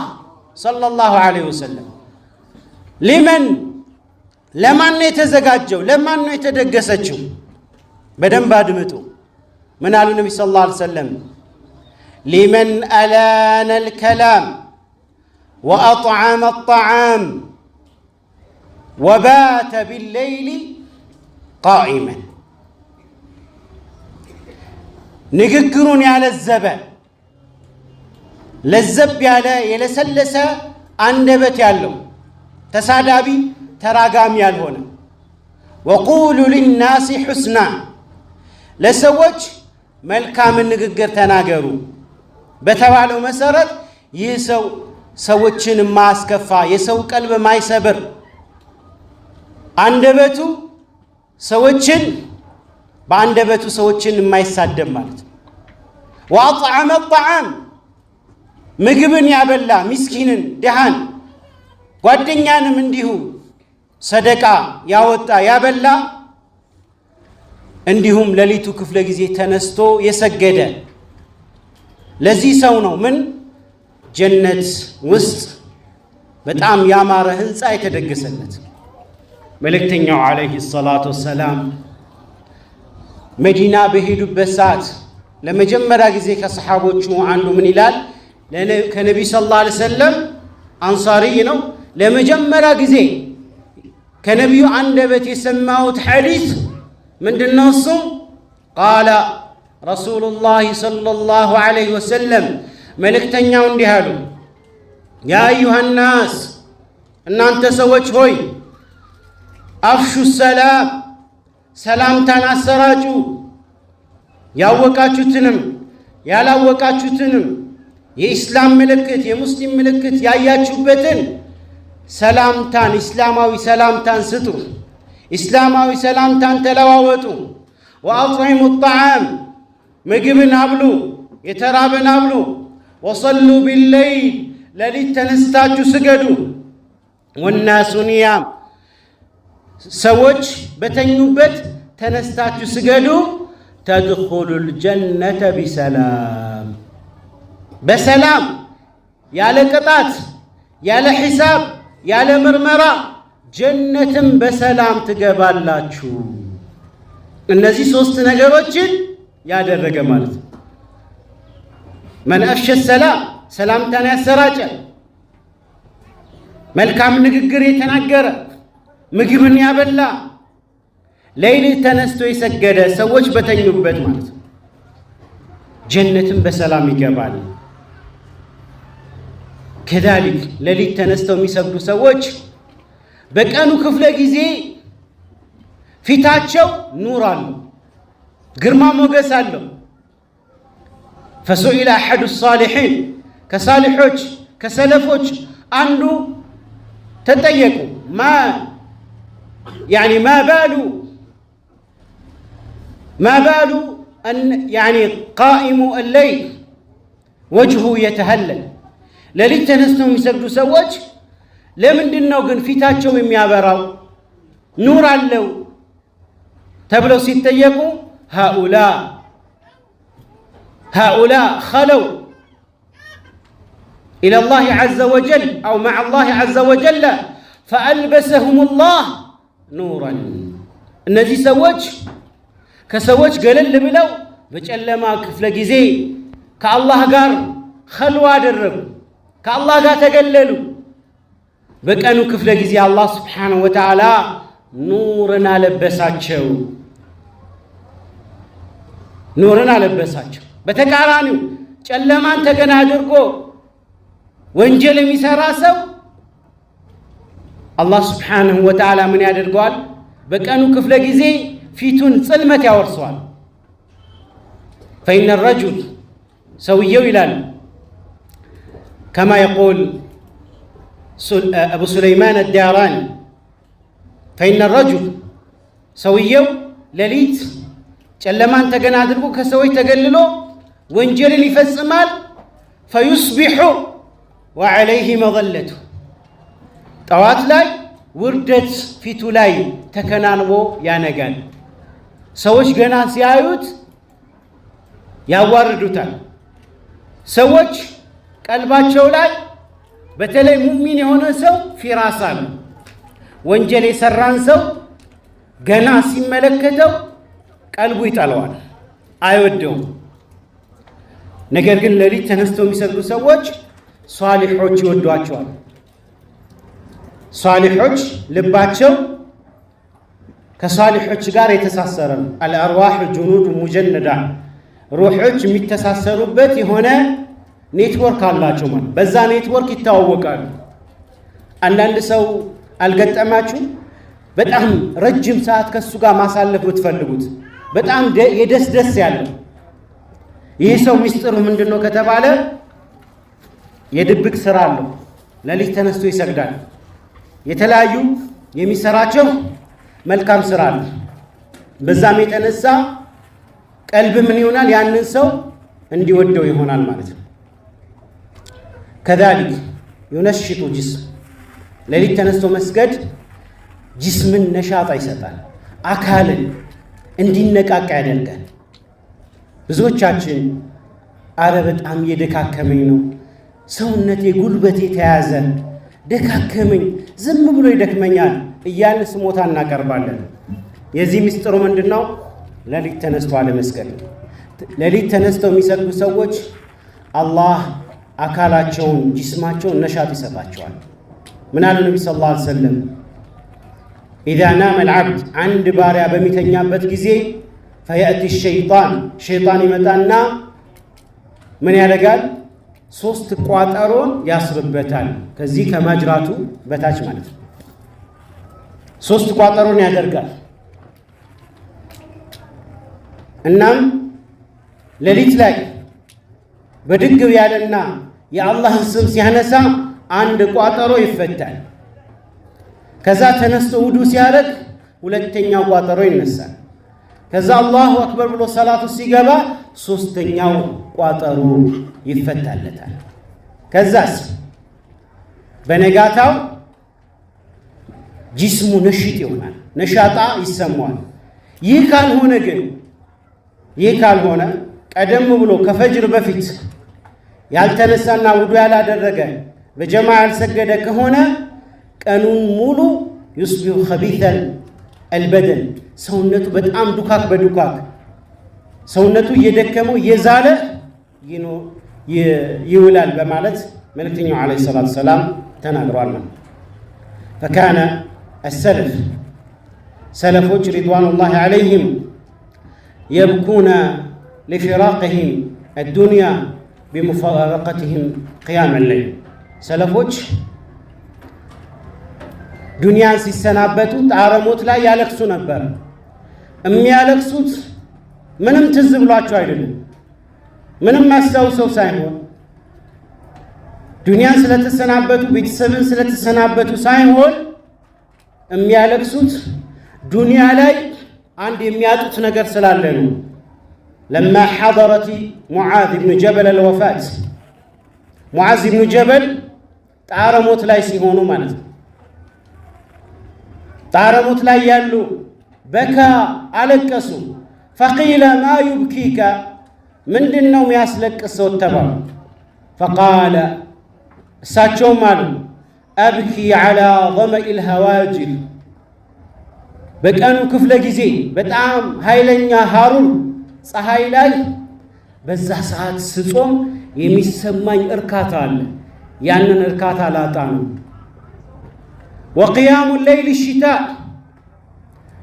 ሰለላሁ ዐለይሂ ወሰለም ለማን ነው የተዘጋጀው? ለማን ነው የተደገሰችው? በደንብ አድምጡ። ምን አሉ ነቢ ሰለላሁ ዐለይሂ ወሰለም? ሊመን አላነ አልከላም ወአጥዓመ አጣዓም ወባተ ቢለይሊ ቃኢመን። ንግግሩን ያለዘበ ለዘብ ያለ የለሰለሰ አንደበት ያለው ተሳዳቢ ተራጋሚ ያልሆነ ወቁሉ ሊናሲ ሑስና፣ ለሰዎች መልካምን ንግግር ተናገሩ በተባለው መሰረት ይህ ሰው ሰዎችን የማያስከፋ የሰው ቀልብ ማይሰብር አንደበቱ ሰዎችን በአንደበቱ ሰዎችን የማይሳደብ ማለት ነው። ወአጥዓመ አጣዓም፣ ምግብን ያበላ ምስኪንን ድሃን ጓደኛንም እንዲሁ ሰደቃ ያወጣ ያበላ፣ እንዲሁም ሌሊቱ ክፍለ ጊዜ ተነስቶ የሰገደ ለዚህ ሰው ነው ምን ጀነት ውስጥ በጣም ያማረ ህንፃ የተደገሰለት። መልእክተኛው ዓለይሂ ሰላቱ ወሰላም መዲና በሄዱበት ሰዓት ለመጀመሪያ ጊዜ ከሰሓቦቹ አንዱ ምን ይላል? ከነቢ ሰለላሁ ዐለይሂ ወሰለም አንሳሪ ነው። ለመጀመሪያ ጊዜ ከነቢዩ አንደበት የሰማሁት ሐዲስ ምንድነው? እሱ ቃለ ረሱሉላህ ሰለላሁ ዐለይሂ ወሰለም፣ መልእክተኛው እንዲህ አሉ፣ ያ አዩሃ ናስ፣ እናንተ ሰዎች ሆይ፣ አፍሹ ሰላም፣ ሰላምታን አሰራጩ፣ ያወቃችሁትንም ያላወቃችሁትንም የኢስላም ምልክት የሙስሊም ምልክት ያያችሁበትን ሰላምታን ኢስላማዊ ሰላምታን ስጡ፣ ኢስላማዊ ሰላምታን ተለዋወጡ። ወአጥዒሙ ጣዓም፣ ምግብን አብሉ፣ የተራበን አብሉ። ወሰሉ ቢለይል፣ ሌሊት ተነስታችሁ ስገዱ። ወናሱ ኒያም፣ ሰዎች በተኙበት ተነስታችሁ ስገዱ። ተድኹሉል ጀነተ ቢሰላም፣ በሰላም ያለ ቅጣት ያለ ሒሳብ ያለ ምርመራ ጀነትም በሰላም ትገባላችሁ። እነዚህ ሶስት ነገሮችን ያደረገ ማለት ነው። መን አፍሸ ሰላም፣ ሰላምታን ያሰራጨ፣ መልካም ንግግር የተናገረ፣ ምግብን ያበላ፣ ሌሊት ተነስቶ የሰገደ፣ ሰዎች በተኙበት ማለት ነው፣ ጀነትም በሰላም ይገባል። ከዛሊክ ሌሊት ተነስተው የሚሰግዱ ሰዎች በቀኑ ክፍለ ጊዜ ፊታቸው ኑር አለው፣ ግርማ ሞገስ አለው። ፈሱኢለ አሐዱ ሳሊሒን፣ ከሳሊሖች ከሰለፎች አንዱ ተጠየቁ፣ ማ ባሉ ቃኢሙ አለይል ወጅሁ የተሀለል፣ ሌሊት ተነስተው የሚሰግዱ ሰዎች ለምንድን ነው ግን ፊታቸው የሚያበራው ኑር አለው ተብለው ሲጠየቁ ሃኡላ ኸለው ኢለላህ ዐዘ ወጀል አው መዐላህ ዐዘ ወጀል ፈአልበሰሁም ላህ ኑረን። እነዚህ ሰዎች ከሰዎች ገለል ብለው በጨለማ ክፍለ ጊዜ ከአላህ ጋር ኸልዋ አደረጉ፣ ከአላህ ጋር ተገለሉ። በቀኑ ክፍለ ጊዜ አላህ ስብሓነሁ ወተዓላ ኑርን አለበሳቸው። በተቃራኒው ጨለማን ተገና አድርጎ ወንጀል የሚሰራ ሰው አላህ ስብሓነሁ ወተዓላ ምን ያደርገዋል? በቀኑ ክፍለ ጊዜ ፊቱን ጽልመት ያወርሰዋል። ፈኢነ ረጁል፣ ሰውየው ይላል ከማ የቁል አቡ ሱለይማን አዳራኒ፣ ፈኢነ ረጁል፣ ሰውየው ሌሊት ጨለማን ተገና አድርጎ ከሰዎች ተገልሎ ወንጀልን ይፈጽማል። ፈዩስቢሑ ወዐለይህ መዘለቱ፣ ጠዋት ላይ ውርደት ፊቱ ላይ ተከናንቦ ያነጋል። ሰዎች ገና ሲያዩት ያዋርዱታል። ሰዎች ቀልባቸው ላይ በተለይ ሙእሚን የሆነ ሰው ፊራሳ ነው፣ ወንጀል የሰራን ሰው ገና ሲመለከተው ቀልቡ ይጠላዋል፣ አይወደውም። ነገር ግን ሌሊት ተነስተው የሚሰግዱ ሰዎች ሷሊሖች ይወዷቸዋል። ሷሊሖች ልባቸው ከሷሊሖች ጋር የተሳሰረ ነው። አልአርዋህ ጁኑድ ሙጀነዳ ሩሖች የሚተሳሰሩበት የሆነ ኔትወርክ አላቸው ማለት በዛ ኔትወርክ ይተዋወቃሉ። አንዳንድ ሰው አልገጠማችሁ? በጣም ረጅም ሰዓት ከሱ ጋር ማሳለፍ ብትፈልጉት በጣም የደስ ያለው ይህ ሰው ሚስጥሩ ምንድነው ከተባለ የድብቅ ስራ አለው። ሌሊት ተነስቶ ይሰግዳል። የተለያዩ የሚሰራቸው መልካም ስራ አለ። በዛም የተነሳ ቀልብ ምን ይሆናል? ያንን ሰው እንዲወደው ይሆናል ማለት ነው። ከዛሊክ ዩነሽጡ ጅስም ሌሊት ተነስቶ መስገድ ጅስምን ነሻጣ ይሰጣል። አካልን እንዲነቃቃ ያደርጋል። ብዙዎቻችን አረ በጣም እየደካከመኝ ነው፣ ሰውነቴ ጉልበቴ ተያዘ፣ ደካከመኝ፣ ዝም ብሎ ይደክመኛል እያልን ስሞታ እናቀርባለን። የዚህ ምስጢሩ ምንድነው? ሌሊት ተነስቶ አለመስገድ። ሌሊት ተነስተው የሚሰግዱ ሰዎች አላህ አካላቸውን ጅስማቸውን ነሻጥ ይሰጣቸዋል። ምን አለ ነብዩ ሰለላሁ ዐለይሂ ወሰለም ኢዛ ናመ አልዓብድ አንድ ባሪያ በሚተኛበት ጊዜ ፈየእቲ ሸይጣን ይመጣና ምን ያደርጋል? 3 ቋጠሮን ያስርበታል። ከዚህ ከማጅራቱ በታች ማለት ነው። 3 ቋጠሮን ያደርጋል። እናም ሌሊት ላይ በድግ ያለና የአላህን ስም ሲያነሳ አንድ ቋጠሮ ይፈታል። ከዛ ተነስቶ ውዱ ሲያደርግ ሁለተኛው ቋጠሮ ይነሳል። ከዛ አላሁ አክበር ብሎ ሰላቱ ሲገባ 3ኛው ቋጠሮ ይፈታለታል። ከዛስ በነጋታው ጅስሙ ነሽጥ ይሆናል፣ ነሻጣ ይሰማዋል። ይህ ካልሆነ ቀደም ብሎ ከፈጅር በፊት ያልተነሳና ውዱ ያላደረገ በጀማ ያልሰገደ ከሆነ ቀኑን ሙሉ ዩስቢሁ ኸቢተል አልበደን ሰውነቱ በጣም ዱካክ በዱካክ ሰውነቱ እየደከመው እየዛለ ይውላል በማለት መልእክተኛው ዓለይሂ ሰላቱ ሰላም ተናግረዋል። ፈካነ አሰለፍ ሰለፎች ሪድዋኑላሂ ዓለይሂም የብኩነ ሊፊራቅህም አዱንያ ቢሙፋረቀትህም ቅያመ ለይል ሰለፎች ዱንያን ሲሰናበቱ ጣረሞት ላይ ያለቅሱ ነበር። የሚያለቅሱት ምንም ትዝ ብሏቸው አይደለም፣ ምንም አስታውሰው ሳይሆን ዱንያን ስለተሰናበቱ ቤተሰብን ስለተሰናበቱ ሳይሆን የሚያለቅሱት ዱንያ ላይ አንድ የሚያጡት ነገር ስላለ ነው። ለማ ሐضረት ሙዓዝ ብን ጀበል አልወፋት ሙዓዝ ብን ጀበል ጣረሞት ላይ ሲሆኑ ማለት ነው። ጣረሞት ላይ ያሉ በካ አለቀሱ። ፈቂለ ማ ዩብኪከ ምንድነው የሚያስለቅሰው ተባሉ። ፈቃለ እሳቸውም አሉ አብኪ ዐላ ظመኢል ሀዋጅር በቀኑ ክፍለ ጊዜ በጣም ኃይለኛ ሐሩር ፀሐይ ላይ በዛ ሰዓት ስጾም የሚሰማኝ እርካታ አለ፣ ያንን እርካታ ላጣ ነው። ወቅያሙ ሌይል ሽታ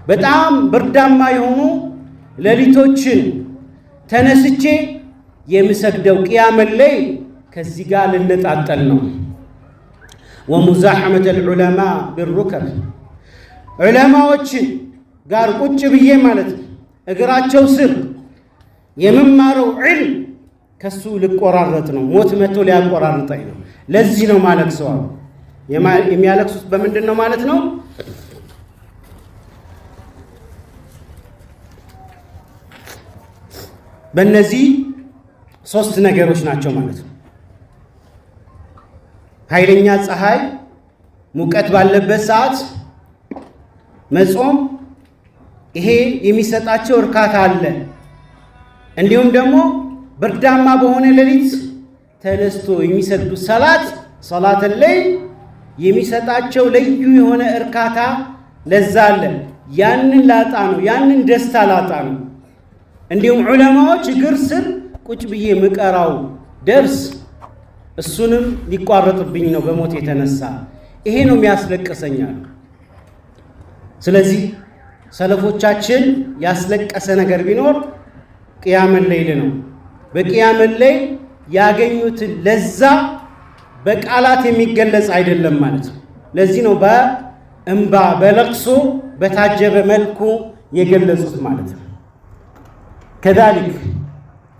በጣም ብርዳማ የሆኑ ሌሊቶችን ተነስቼ የምሰግደው ቅያመ ሌይል ከዚህ ጋር ልነጣጠል ነው። ወሙዛሐመተ ልዑለማ ቢሩከብ ዑለማዎችን ጋር ቁጭ ብዬ ማለት እግራቸው ስር የምማረው ዒልም ከሱ ልቆራረጥ ነው። ሞት መጥቶ ሊያቆራርጠኝ ነው። ለዚህ ነው ማለቅሰው። የሚያለቅሱት በምንድን ነው ማለት ነው? በእነዚህ 3 ነገሮች ናቸው ማለት ነው። ኃይለኛ ፀሐይ ሙቀት ባለበት ሰዓት መጾም ይሄ የሚሰጣቸው እርካታ አለ። እንዲሁም ደግሞ ብርዳማ በሆነ ሌሊት ተነስቶ የሚሰግዱ ሰላት ሌይል የሚሰጣቸው ልዩ የሆነ እርካታ ለዛ አለ። ያንን ላጣ ነው፣ ያንን ደስታ ላጣ ነው። እንዲሁም ዑለማዎች እግር ስር ቁጭ ብዬ ምቀራው ደርስ እሱንም ሊቋረጥብኝ ነው በሞት የተነሳ ይሄ ነው የሚያስለቅሰኛል። ስለዚህ ሰለፎቻችን ያስለቀሰ ነገር ቢኖር ቅያመል ለይል ነው። በቅያመል ለይል ያገኙትን ለዛ በቃላት የሚገለጽ አይደለም ማለት ነው። ለዚህ ነው በእንባ በለቅሶ በታጀበ መልኩ የገለጹት ማለት ነው። كذلك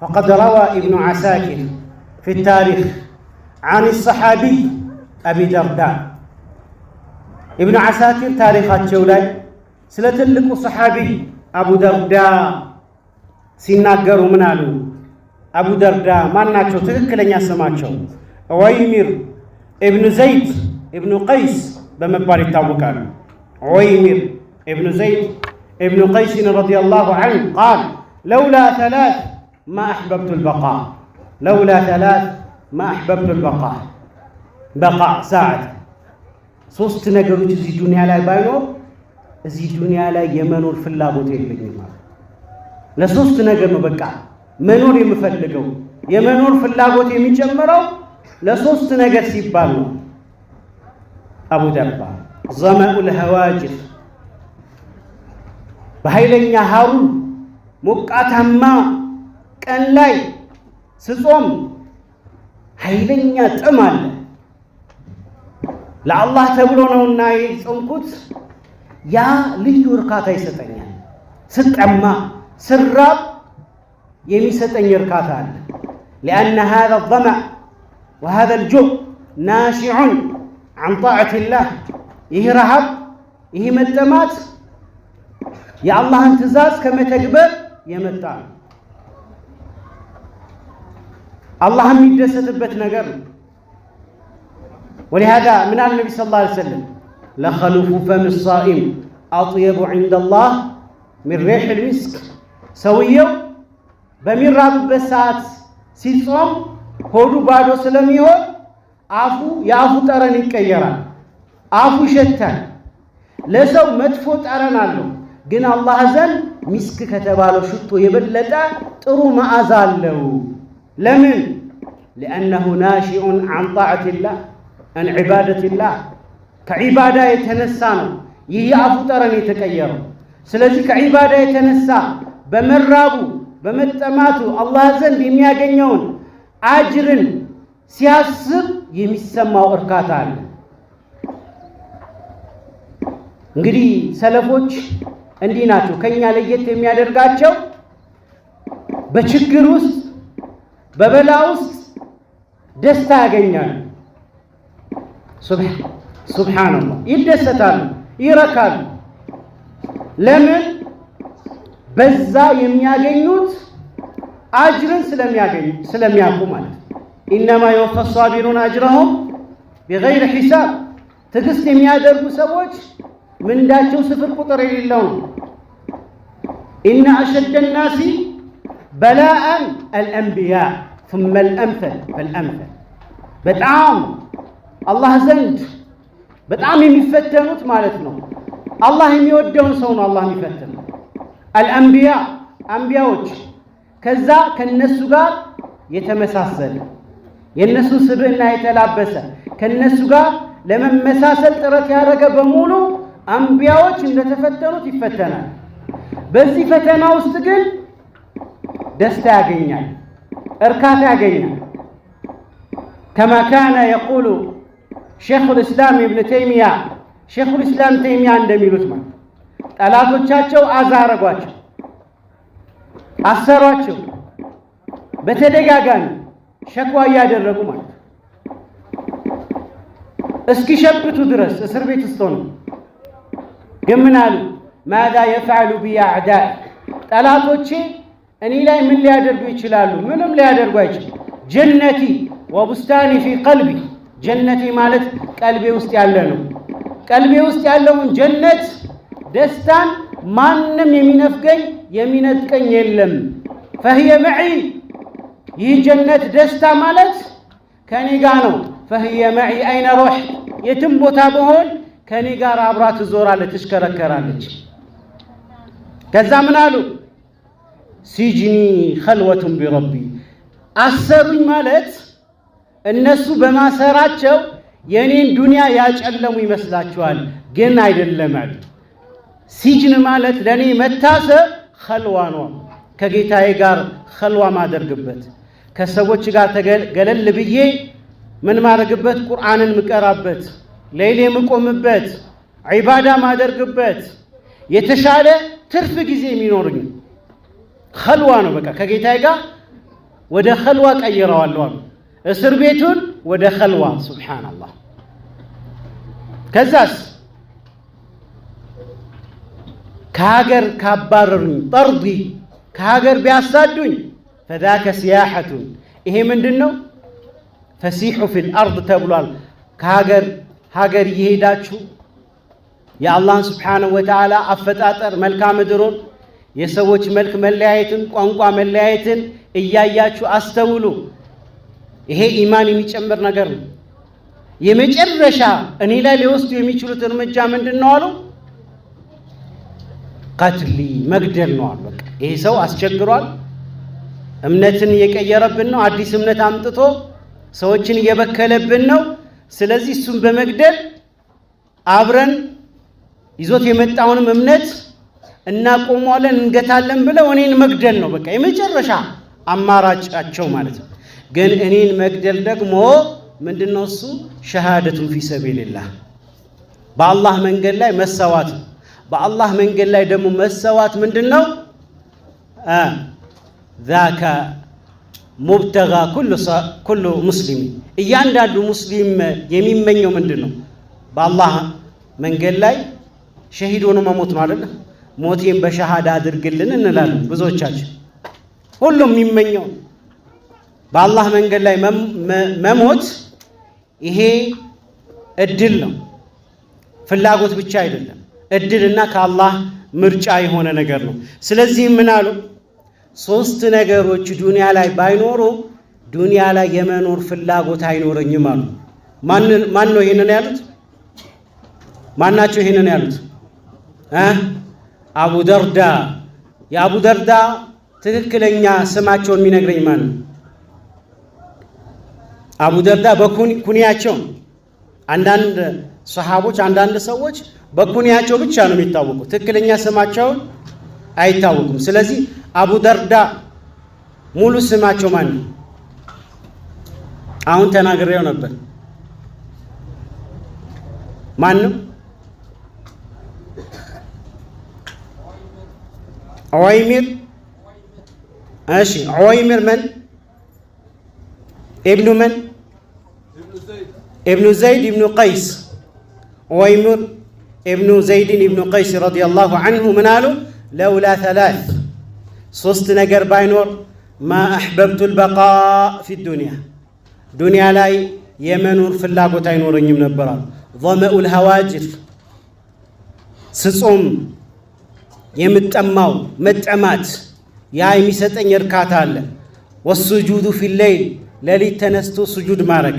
فقد روى ابن عساكر في التاريخ عن الصحابي أبي درداء ابن عساكر تاريخات شولاي سلتلك صحابي أبو درداء سيناقروا منالو أبو درداء ما ناتشو تذكرن يسماتشو عويمر ابن زيد ابن قيس بمبار التوكال عويمر ابن زيد ابن قيس رضي الله عنه قال لولا ثلاث ما أحببت البقاء لولا ثلاث ما أحببت البقاء بقاء ساعة ሶስት ነገሮች እዚህ ዱንያ ላይ ባይኖር እዚህ ዱንያ ላይ የመኖር ፍላጎት የለኝም ማለት ለሶስት ነገር ነው በቃ መኖር የምፈልገው የመኖር ፍላጎት የሚጨምረው ለሶስት ነገር ሲባል ነው። አቡ ደርዳ ዘመኡል ሀዋጅር በኃይለኛ ሀሩር ሞቃታማ ቀን ላይ ስጾም ኃይለኛ ጥም አለ። ለአላህ ተብሎ ነውና የጾምኩት ያ ልዩ እርካታ ይሰጠኛል። ስጠማ ስራብ የሚሰጠኝ እርካታ አለ። لأن هذا الظمأ وهذا الجوع ناشع عن طاعة الله ይህ ረሃብ ይህ መጠማት የአላህን ትእዛዝ ከመተግበር የመጣ ነው። አላህ የሚደሰትበት ነገር ነው። ولهذا من النبي صلى الله عليه وسلم لخلوف فم الصائم أطيب عند الله من ريح المسك ሰውየው በሚራብበት ሰዓት ሲጾም ሆዱ ባዶ ስለሚሆን አፉ የአፉ ጠረን ይቀየራል። አፉ ይሸታል። ለሰው መጥፎ ጠረን አለው፣ ግን አላህ ዘንድ ሚስክ ከተባለው ሽቶ የበለጠ ጥሩ መዓዛ አለው። ለምን? لأنه ناشئ عن طاعة الله عن عبادة الله ከዒባዳ የተነሳ ነው ይህ የአፉ ጠረን የተቀየረው። ስለዚህ ከዒባዳ የተነሳ በመራቡ በመጠማቱ አላህ ዘንድ የሚያገኘውን አጅርን ሲያስብ የሚሰማው እርካታ አለ። እንግዲህ ሰለፎች እንዲህ ናቸው። ከኛ ለየት የሚያደርጋቸው በችግር ውስጥ በበላ ውስጥ ደስታ ያገኛሉ። ሱብሃንአላህ ይደሰታሉ፣ ይረካሉ። ለምን? በዛ የሚያገኙት አጅርን ስለሚያውቁ ማለት ነው። ኢነማ የወፈ ሷቢሩን አጅረሁም ቢገይሪ ሒሳብ ትዕግስት የሚያደርጉ ሰዎች ምንዳቸው ስፍር ቁጥር የሌለው ነው። ኢነ አሸደ ናሲ በላአን አልአንቢያ ثم الأمثل فالأمثل በጣም አላህ ዘንድ በጣም የሚፈተኑት ማለት ነው አላህ የሚወደውን ሰው ነው አላህ የሚፈተነው። አልአንቢያ አንቢያዎች ከዛ ከነሱ ጋር የተመሳሰለ የነሱ ስብዕና የተላበሰ ከነሱ ጋር ለመመሳሰል ጥረት ያደረገ በሙሉ አንቢያዎች እንደተፈተኑት ይፈተናል። በዚህ ፈተና ውስጥ ግን ደስታ ያገኛል፣ እርካታ ያገኛል። كما كان يقول شيخ الإسلام ابن تيمية شيخ الإسلام تيمية እንደሚሉት ማለት ጠላቶቻቸው አዛረጓቸው፣ አሰሯቸው፣ በተደጋጋሚ ሸክዋ እያደረጉ ማለት እስኪሸብቱ ድረስ እስር ቤት ውስጥ ሆነው ግን ምን አሉ? ማዛ የፍዐሉ ቢ አዕዳኢ ጠላቶቼ እኔ ላይ ምን ሊያደርጉ ይችላሉ? ምንም ሊያደርጉ አይችልም። ጀነቲ ወቡስታኒ ፊ ቀልቢ ጀነቲ ማለት ቀልቤ ውስጥ ያለ ነው። ቀልቤ ውስጥ ያለውን ጀነት ደስታን ማንም የሚነፍገኝ የሚነጥቀኝ የለም። ፈህየ መዒ ይህ ጀነት ደስታ ማለት ከኔ ጋር ነው። ፈህየ መዒ አይነ ሩሕ የትም ቦታ በሆን ከኔ ጋር አብራ ትዞራለች ትሽከረከራለች ከዛ ምን አሉ ሲጅኒ ኸልወቱን ቢረቢ አሰሩኝ ማለት እነሱ በማሰራቸው የኔን ዱንያ ያጨለሙ ይመስላችኋል ግን አይደለም አሉ ሲጅን ማለት ለኔ መታሰር ኸልዋ ነው ከጌታዬ ጋር ኸልዋ ማደርግበት ከሰዎች ጋር ገለል ብዬ ምን ማድረግበት ቁርአንን ምቀራበት ሌሊት የምቆምበት ዒባዳ ማደርግበት የተሻለ ትርፍ ጊዜ የሚኖርኝ ኸልዋ ነው በቃ ከጌታዬ ጋር ወደ ኸልዋ ቀይረዋለሁ እስር ቤቱን ወደ ኸልዋ ሱብሃንአላህ ከዛስ ከሀገር ካባረሩኝ ጠርዲ ከሀገር ቢያሳዱኝ ፈዛከ ሲያሐቱን ይሄ ምንድነው ፈሲሑ ፊል አርድ ተብሏል ከሀገር እየሄዳችሁ የአላህን ስብሓነሁ ወተዓላ አፈጣጠር መልክዓ ምድሩን የሰዎች መልክ መለያየትን ቋንቋ መለያየትን እያያችሁ አስተውሉ ይሄ ኢማን የሚጨምር ነገር ነው የመጨረሻ እኔ ላይ ሊወስዱ የሚችሉት እርምጃ ምንድነው አሉ ቀትሊ መግደል ነው አሉ በቃ ይሄ ሰው አስቸግሯል እምነትን እየቀየረብን ነው አዲስ እምነት አምጥቶ ሰዎችን እየበከለብን ነው ስለዚህ እሱን በመግደል አብረን ይዞት የመጣውንም እምነት እናቆመዋለን እንገታለን ብለው እኔን መግደል ነው በቃ የመጨረሻ አማራጫቸው ማለት ነው ግን እኔን መግደል ደግሞ ምንድነው እሱ ሸሃደቱን ፊ ሰቢልላህ በአላህ መንገድ ላይ መሰዋት በአላህ መንገድ ላይ ደግሞ መሰዋት ምንድነው ذاك مبتغى كل مسلم እያንዳንዱ ሙስሊም የሚመኘው ምንድነው በአላህ መንገድ ላይ ሸሂድ ሆኖ መሞት ነው አይደል ሞቴን በሸሃዳ አድርግልን እንላለን ብዙዎቻችን ሁሉም የሚመኘው በአላህ መንገድ ላይ መሞት ይሄ እድል ነው ፍላጎት ብቻ አይደለም እድልና ከአላህ ምርጫ የሆነ ነገር ነው ስለዚህ ምን አሉ ሶስት ነገሮች ዱንያ ላይ ባይኖሩ ዱንያ ላይ የመኖር ፍላጎት አይኖረኝም አሉ ማን ነው ይሄንን ያሉት ማናቸው ይሄንን ያሉት አቡ ደርዳ የአቡ ደርዳ ትክክለኛ ስማቸውን የሚነግረኝ ማን ነው አቡ ደርዳ በኩንያቸው አንዳንድ ሱሐቦች አንዳንድ ሰዎች በኩንያቸው ብቻ ነው የሚታወቁት ትክክለኛ ስማቸውን አይታወቁም ስለዚህ አቡ ደርዳ ሙሉ ስማቸው ማን ነው አሁን ተናግሬው ነበር ማን ነው ዑወይሚር እሺ ዑወይሚር من ابن من ابن زيد ابن قيس ዑወይሚር ابن زيد ابن قيس رضي الله عنه من قالوا لولا ثلاث ሶስት ነገር ባይኖር ما احببت البقاء في الدنيا ዱንያ ላይ የመኖር ፍላጎት አይኖረኝም ነበር ظمأ الهواجر ስጾም የምጠማው መጠማት ያ የሚሰጠኝ እርካታ አለ والسجود في الليل ለሊት ተነስቶ ስጁድ ማድረግ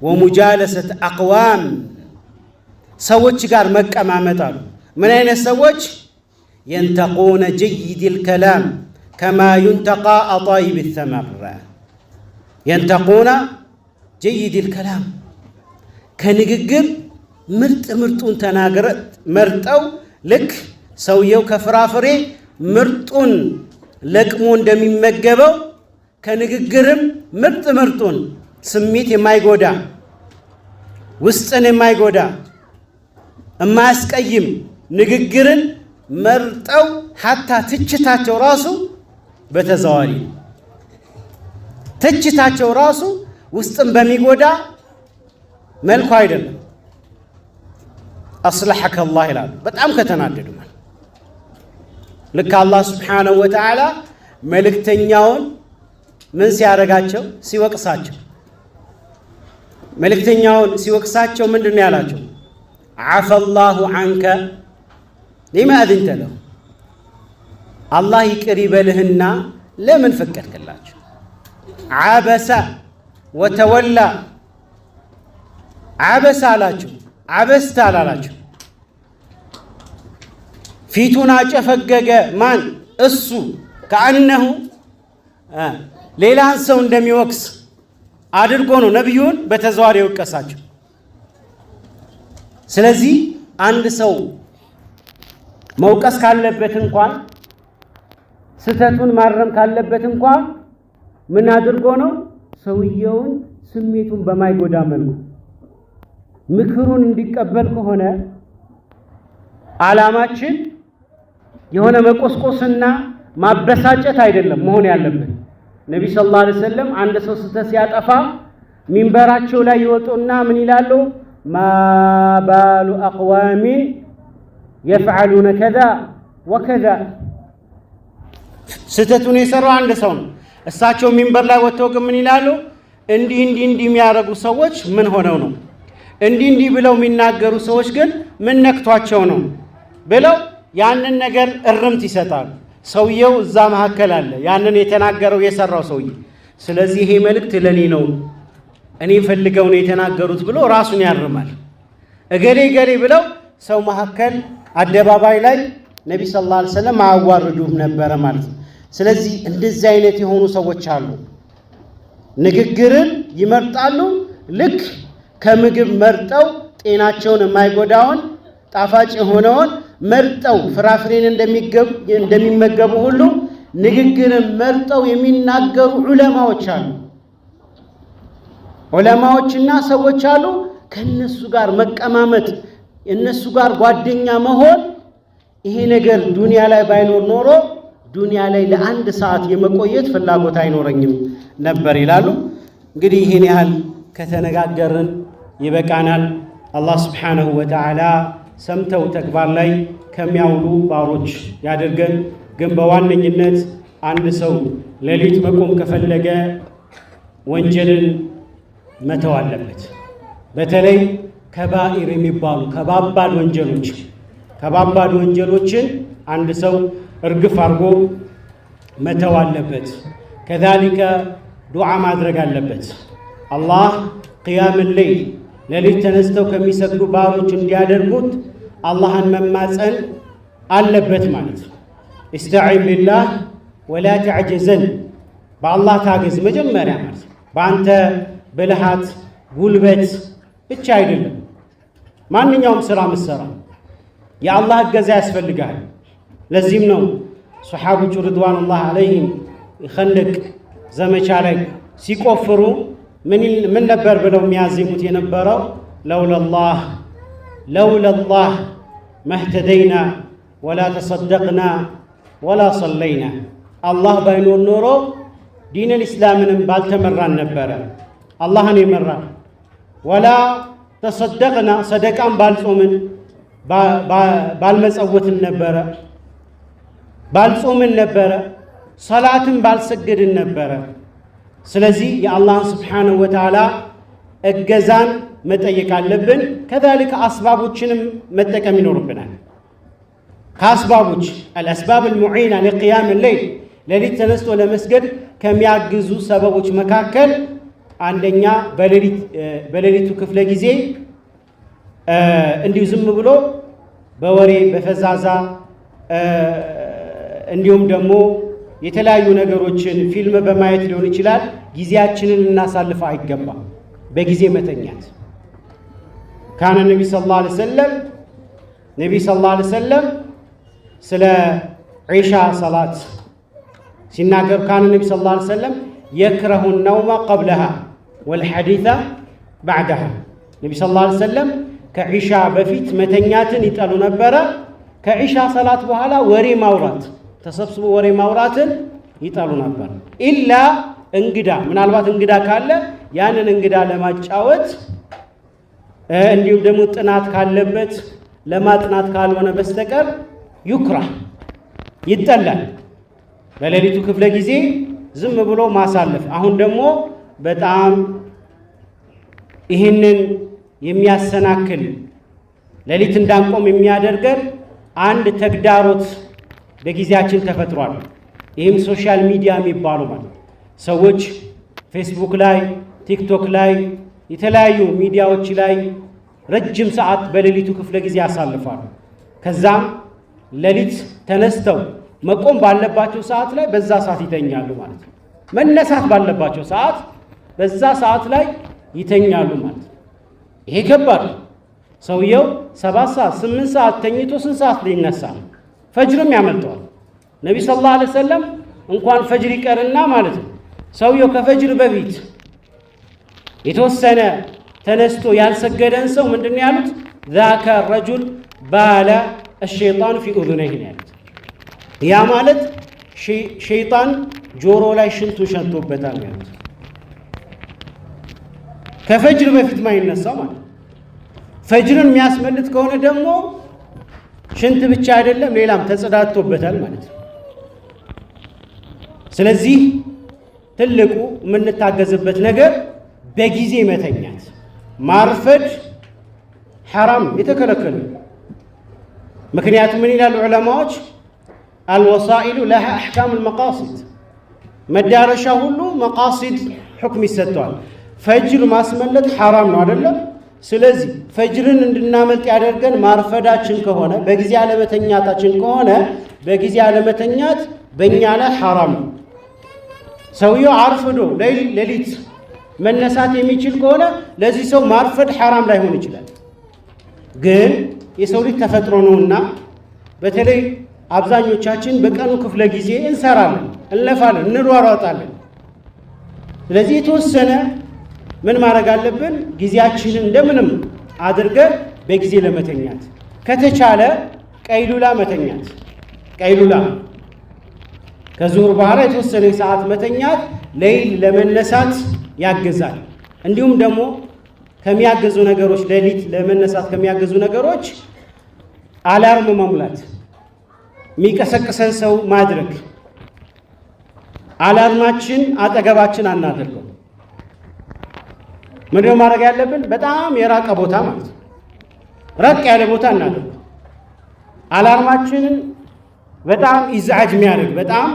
ومجالسة اقوام ሰዎች ጋር መቀማመጥ አሉ ምን አይነት ሰዎች ينتقون جيد الكلام كما ينتقى أطايب الثمر ينتقون جيد الكلام كنغغر ምርጡን ተናገረት መርጠው ልክ ሰውየው ከፍራፍሬ ምርጡን ለቅሞ እንደሚመገበው ከንግግርም ምርጡን ስሜት የማይጎዳ ውስጥን የማይጎዳ የማያስቀይም ንግግርን መርጠው ሐታ ትችታቸው ራሱ በተዘዋዋሪ ትችታቸው ራሱ ውስጥን በሚጎዳ መልኩ አይደለም አስለሐከ አላህ ይላሉ በጣም ከተናደዱ ማለት ልክ አላህ Subhanahu Wa Ta'ala መልእክተኛውን ምን ሲያረጋቸው ሲወቅሳቸው መልእክተኛውን ሲወቅሳቸው ምንድነው ያላቸው عفى الله عنك لما أذنت له الله ይቅር ይበልህና ለምን ፈቀድክላቸው عبس وتولى عبس አላቸው አበስተ አላላቸው። ፊቱን አጨፈገገ። ማን? እሱ ከአነሁ ሌላን ሰው እንደሚወቅስ አድርጎ ነው ነቢዩን በተዘዋዋሪ የወቀሳቸው። ስለዚህ አንድ ሰው መውቀስ ካለበት እንኳን ስተቱን ማረም ካለበት እንኳን ምን አድርጎ ነው? ሰውየውን ስሜቱን በማይጎዳ መልኩ ምክሩን እንዲቀበል ከሆነ ዓላማችን የሆነ መቆስቆስና ማበሳጨት አይደለም መሆን ያለበት። ነቢ ሰለላሁ ዐለይሂ ወሰለም አንድ ሰው ስተት ሲያጠፋ ሚንበራቸው ላይ ይወጡና ምን ይላሉ? ማ ባሉ አቅዋሚን የፍዓሉነ ከዛ ወከዛ። ስተቱን የሰራው አንድ ሰው ነው። እሳቸው ሚንበር ላይ ወጥተው ግን ምን ይላሉ? እንዲህ የሚያደርጉ ሰዎች ምን ሆነው ነው? እንዲህ ብለው የሚናገሩ ሰዎች ግን ምን ነክቷቸው ነው ብለው ያንን ነገር እርምት ይሰጣሉ። ሰውየው እዛ መካከል አለ፣ ያንን የተናገረው የሰራው ሰውዬ። ስለዚህ ይሄ መልእክት ለኔ ነው፣ እኔ ፈልገው ነው የተናገሩት ብሎ ራሱን ያርማል። እገሌ ብለው ሰው መካከል አደባባይ ላይ ነቢ ሰለላሁ ዐለይሂ ወሰለም አያዋርዱም ነበረ ማለት ነው። ስለዚህ እንደዚህ አይነት የሆኑ ሰዎች አሉ። ንግግርን ይመርጣሉ። ልክ ከምግብ መርጠው ጤናቸውን የማይጎዳውን ጣፋጭ የሆነውን መርጠው ፍራፍሬን እንደሚመገቡ ሁሉ ንግግርን መርጠው የሚናገሩ ዑለማዎች አሉ። ዑለማዎችና ሰዎች አሉ። ከነሱ ጋር መቀማመጥ፣ እነሱ ጋር ጓደኛ መሆን፣ ይሄ ነገር ዱንያ ላይ ባይኖር ኖሮ ዱንያ ላይ ለአንድ ሰዓት የመቆየት ፍላጎት አይኖረኝም ነበር ይላሉ። እንግዲህ ይሄን ያህል ከተነጋገርን ይበቃናል። አላህ ስብሓነሁ ወተዓላ ሰምተው ተግባር ላይ ከሚያውሉ ባሮች ያደርገን። ግን በዋነኝነት አንድ ሰው ሌሊት መቆም ከፈለገ ወንጀልን መተው አለበት። በተለይ ከባኢር የሚባሉ ከባባድ ወንጀሎችን አንድ ሰው እርግፍ አድርጎ መተው አለበት። ከዛሊከ ዱዓ ማድረግ አለበት። አላህ ቅያም ሌይል ሌሊት ተነስተው ከሚሰግዱ ባሮች እንዲያደርጉት አላህን መማፀን አለበት ማለት ነው። ኢስተዒን ቢላህ ወላ ተዕጀዘን፣ በአላህ ታገዝ መጀመሪያ ማለት ነው። በአንተ ብልሃት ጉልበት ብቻ አይደለም ማንኛውም ስራ ምሰራ የአላህ እገዛ ያስፈልጋል። ለዚህም ነው ሰሓቦቹ ሪድዋኑላህ ዐለይሂም የኸንደቅ ዘመቻ ላይ ሲቆፍሩ ምን ነበር ብለው የሚያዜሙት የነበረው? ለውለላህ መህተደይና ወላ ተሰደቅና ወላ ሰለይና። አላህ ባይኖር ኖሮ ዲነል ኢስላምንም ባልተመራን ነበረ። አላህን የመራን ወላ ተሰደቅና ሰደቃን ባልጾምን ባልመጸወትን ነበረ፣ ባልጾምን ነበረ፣ ሰላትን ባልሰገድን ነበረ። ስለዚህ የአላህን ስብሓነሁ ወተዓላ እገዛን መጠየቅ አለብን። ከዛሊከ አስባቦችንም መጠቀም ይኖርብናል። ከአስባቦች አልአስባብ አልሙዒና ለቅያም ሌይል ሌሊት ተነስቶ ለመስገድ ከሚያግዙ ሰበቦች መካከል አንደኛ በሌሊቱ ክፍለ ጊዜ እንዲሁ ዝም ብሎ በወሬ በፈዛዛ እንዲሁም ደግሞ የተለያዩ ነገሮችን ፊልም በማየት ሊሆን ይችላል ጊዜያችንን ልናሳልፍ አይገባም። በጊዜ መተኛት ካነ ነቢ ሰለላሁ ዐለይሂ ወሰለም ስለ ዒሻ ሰላት ሲናገር ካነ ነቢ ሰለላሁ ዐለይሂ ወሰለም የክረሁ ነውመ ቀብለሃ ወልሐዲተ ባዕደሃ። ነቢ ሰለላሁ ዐለይሂ ወሰለም ከዒሻ በፊት መተኛትን ይጠሉ ነበረ። ከዒሻ ሰላት በኋላ ወሬ ማውራት፣ ተሰብስቦ ወሬ ማውራትን ይጠሉ ነበር። ኢላ እንግዳ፣ ምናልባት እንግዳ ካለ ያንን እንግዳ ለማጫወት እንዲሁም ደግሞ ጥናት ካለበት ለማጥናት ካልሆነ በስተቀር ዩክራህ ይጠላል። በሌሊቱ ክፍለ ጊዜ ዝም ብሎ ማሳለፍ። አሁን ደግሞ በጣም ይህንን የሚያሰናክል ሌሊት እንዳንቆም የሚያደርገን አንድ ተግዳሮት በጊዜያችን ተፈጥሯል። ይህም ሶሻል ሚዲያ የሚባሉ ማለት ሰዎች ፌስቡክ ላይ፣ ቲክቶክ ላይ፣ የተለያዩ ሚዲያዎች ላይ ረጅም ሰዓት በሌሊቱ ክፍለ ጊዜ ያሳልፋሉ። ከዛም ሌሊት ተነስተው መቆም ባለባቸው ሰዓት ላይ በዛ ሰዓት ይተኛሉ ማለት ነው። መነሳት ባለባቸው ሰዓት በዛ ሰዓት ላይ ይተኛሉ ማለት ነው። ይሄ ከባድ ነው። ሰውየው 7 ሰዓት 8 ሰዓት ተኝቶ ስንት ሰዓት ሊነሳ ነው? ፈጅርም ያመልጠዋል። ነቢ ሰለላሁ ዐለይሂ ወሰለም እንኳን ፈጅር ይቀርና ማለት ነው ሰውየው ከፈጅር በፊት የተወሰነ ተነስቶ ያልሰገደን ሰው ምንድነው ያሉት? ذاك الرجل ባለ الشيطان في اذنيه ያሉት። ያ ማለት ሸይጣን ጆሮ ላይ ሽንቱ ሸንቶበታል ያሉት። ከፈጅር በፊት ማይነሳው ማለት ፈጅርን የሚያስመልጥ ከሆነ ደግሞ ሽንት ብቻ አይደለም ሌላም ተጸዳድቶበታል ማለት ነው። ስለዚህ ትልቁ የምንታገዝበት ነገር በጊዜ መተኛት። ማርፈድ ሐራም የተከለከለ። ምክንያቱም ምን ይላሉ ዑለማዎች? አልወሳኢሉ ለሃ አሕካም አልመቃሲድ፣ መዳረሻ ሁሉ መቃሲድ ሁክም ይሰጠዋል። ፈጅር ማስመለጥ ሐራም ነው አይደለም? ስለዚህ ፈጅርን እንድናመልጥ ያደርገን ማርፈዳችን ከሆነ በጊዜ አለመተኛታችን ከሆነ በጊዜ አለመተኛት በእኛ ላይ ሐራም ነው። ሰውየው አርፍዶ ሌሊት መነሳት የሚችል ከሆነ ለዚህ ሰው ማርፈድ ሐራም ላይሆን ይችላል። ግን የሰው ልጅ ተፈጥሮ ነውና በተለይ አብዛኞቻችን በቀኑ ክፍለ ጊዜ እንሰራለን፣ እንለፋለን፣ እንሯሯጣለን። ስለዚህ የተወሰነ ምን ማድረግ አለብን? ጊዜያችንን እንደምንም አድርገን በጊዜ ለመተኛት ከተቻለ ቀይሉላ መተኛት። ቀይሉላ ከዙሁር በኋላ የተወሰነ ሰዓት መተኛት ሌሊት ለመነሳት ያግዛል። እንዲሁም ደግሞ ከሚያገዙ ነገሮች ሌሊት ለመነሳት ከሚያገዙ ነገሮች አላርም መሙላት፣ የሚቀሰቅሰን ሰው ማድረግ። አላርማችን አጠገባችን አናደርገው። ምንድነው ማድረግ ያለብን? በጣም የራቀ ቦታ ማለት ነው፣ ራቅ ያለ ቦታ እናደርገው። አላርማችንን በጣም ኢዝዓጅ የሚያደርግ በጣም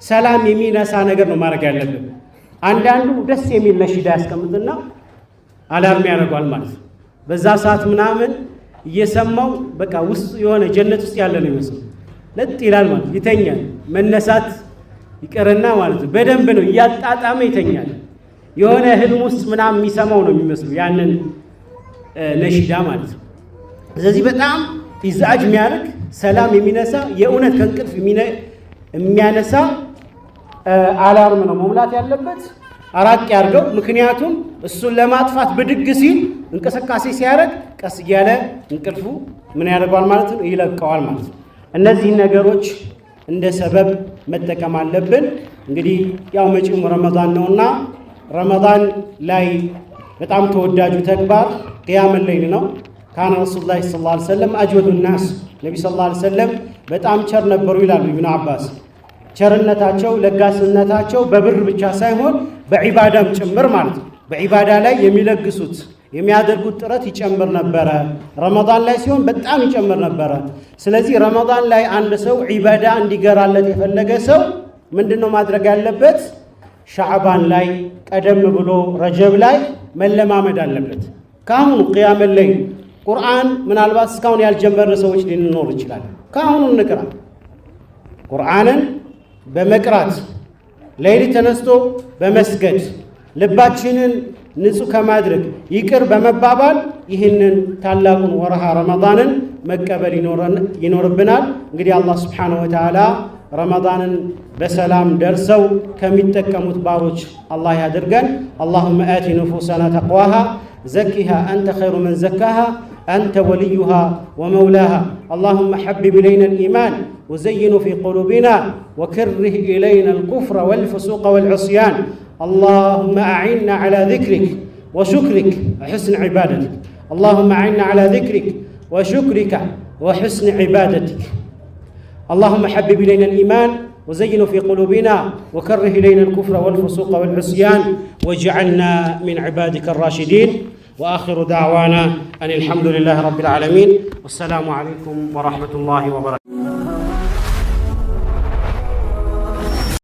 ሰላም የሚነሳ ነገር ነው ማድረግ ያለብን። አንዳንዱ ደስ የሚል ነሽዳ ያስቀምጥና አላርም ያደርገዋል ማለት ነው። በዛ ሰዓት ምናምን እየሰማው በቃ ውስጥ የሆነ ጀነት ውስጥ ያለ ነው ይመስል ለጥ ይላል ማለት ይተኛል። መነሳት ይቀርና ማለት ነው በደንብ ነው እያጣጣመ ይተኛል። የሆነ ህልም ውስጥ ምናምን የሚሰማው ነው የሚመስለው ያንን ነሽዳ ማለት ነው። ስለዚህ በጣም ኢዝዓጅ የሚያደርግ ሰላም የሚነሳ የእውነት ከእንቅልፍ የሚያነሳ አላርም ነው መሙላት ያለበት። አራቅ ያርገው። ምክንያቱም እሱን ለማጥፋት ብድግ ሲል እንቅስቃሴ ሲያደርግ ቀስ እያለ እንቅልፉ ምን ያደርገዋል ማለት ነው? ይለቀዋል ማለት ነው። እነዚህን ነገሮች እንደ ሰበብ መጠቀም አለብን። እንግዲህ ያው መጪው ረመዳን ነውና ረመዳን ላይ በጣም ተወዳጁ ተግባር ቂያም ሌሊል ነው። ካነ ረሱሉላህ ሰለላሁ ዐለይሂ ወሰለም አጅወዱ ናስ፣ ነቢ ሰለላሁ ዐለይሂ ወሰለም በጣም ቸር ነበሩ ይላሉ ኢብኑ አባስ። ቸርነታቸው ለጋስነታቸው በብር ብቻ ሳይሆን በዒባዳም ጭምር ማለት ነው። በዒባዳ ላይ የሚለግሱት የሚያደርጉት ጥረት ይጨምር ነበረ። ረመዳን ላይ ሲሆን በጣም ይጨምር ነበረ። ስለዚህ ረመዳን ላይ አንድ ሰው ዒባዳ እንዲገራለት የፈለገ ሰው ምንድነው ማድረግ ያለበት? ሻዕባን ላይ ቀደም ብሎ ረጀብ ላይ መለማመድ አለበት። ካሁኑ ቂያም ሌሊል ቁርአን ምናልባት እስካሁን ያልጀመረ ሰዎች ሊኖር ይችላል። ካሁኑ እንቅራ። ቁርአንን በመቅራት ሌሊት ተነስቶ በመስገድ ልባችንን ንጹህ ከማድረግ ይቅር በመባባል ይህንን ታላቁን ወርሃ ረመዳንን መቀበል ይኖርብናል። እንግዲህ አላህ ሱብሓነሁ ወተዓላ ረመዳንን በሰላም ደርሰው ከሚጠቀሙት ባሮች አላህ ያድርገን። አላሁመ አቲ ንፉሰና ተቅዋሃ ዘኪሃ አንተ ኸይሩ መን ዘካሃ أنت وليها ومولاها. اللهم حبب إلينا الإيمان وزينه في قلوبنا وكره إلينا الكفر والفسوق والعصيان. اللهم أعنا على ذكرك وشكرك وحسن عبادتك. اللهم أعنا على ذكرك وشكرك وحسن عبادتك. اللهم حبب إلينا الإيمان وزينه في قلوبنا وكره إلينا الكفر والفسوق والعصيان واجعلنا من عبادك الراشدين. وآخر دعوانا أن الحمد لله رب العالمين والسلام عليكم ورحمة الله وبركاته.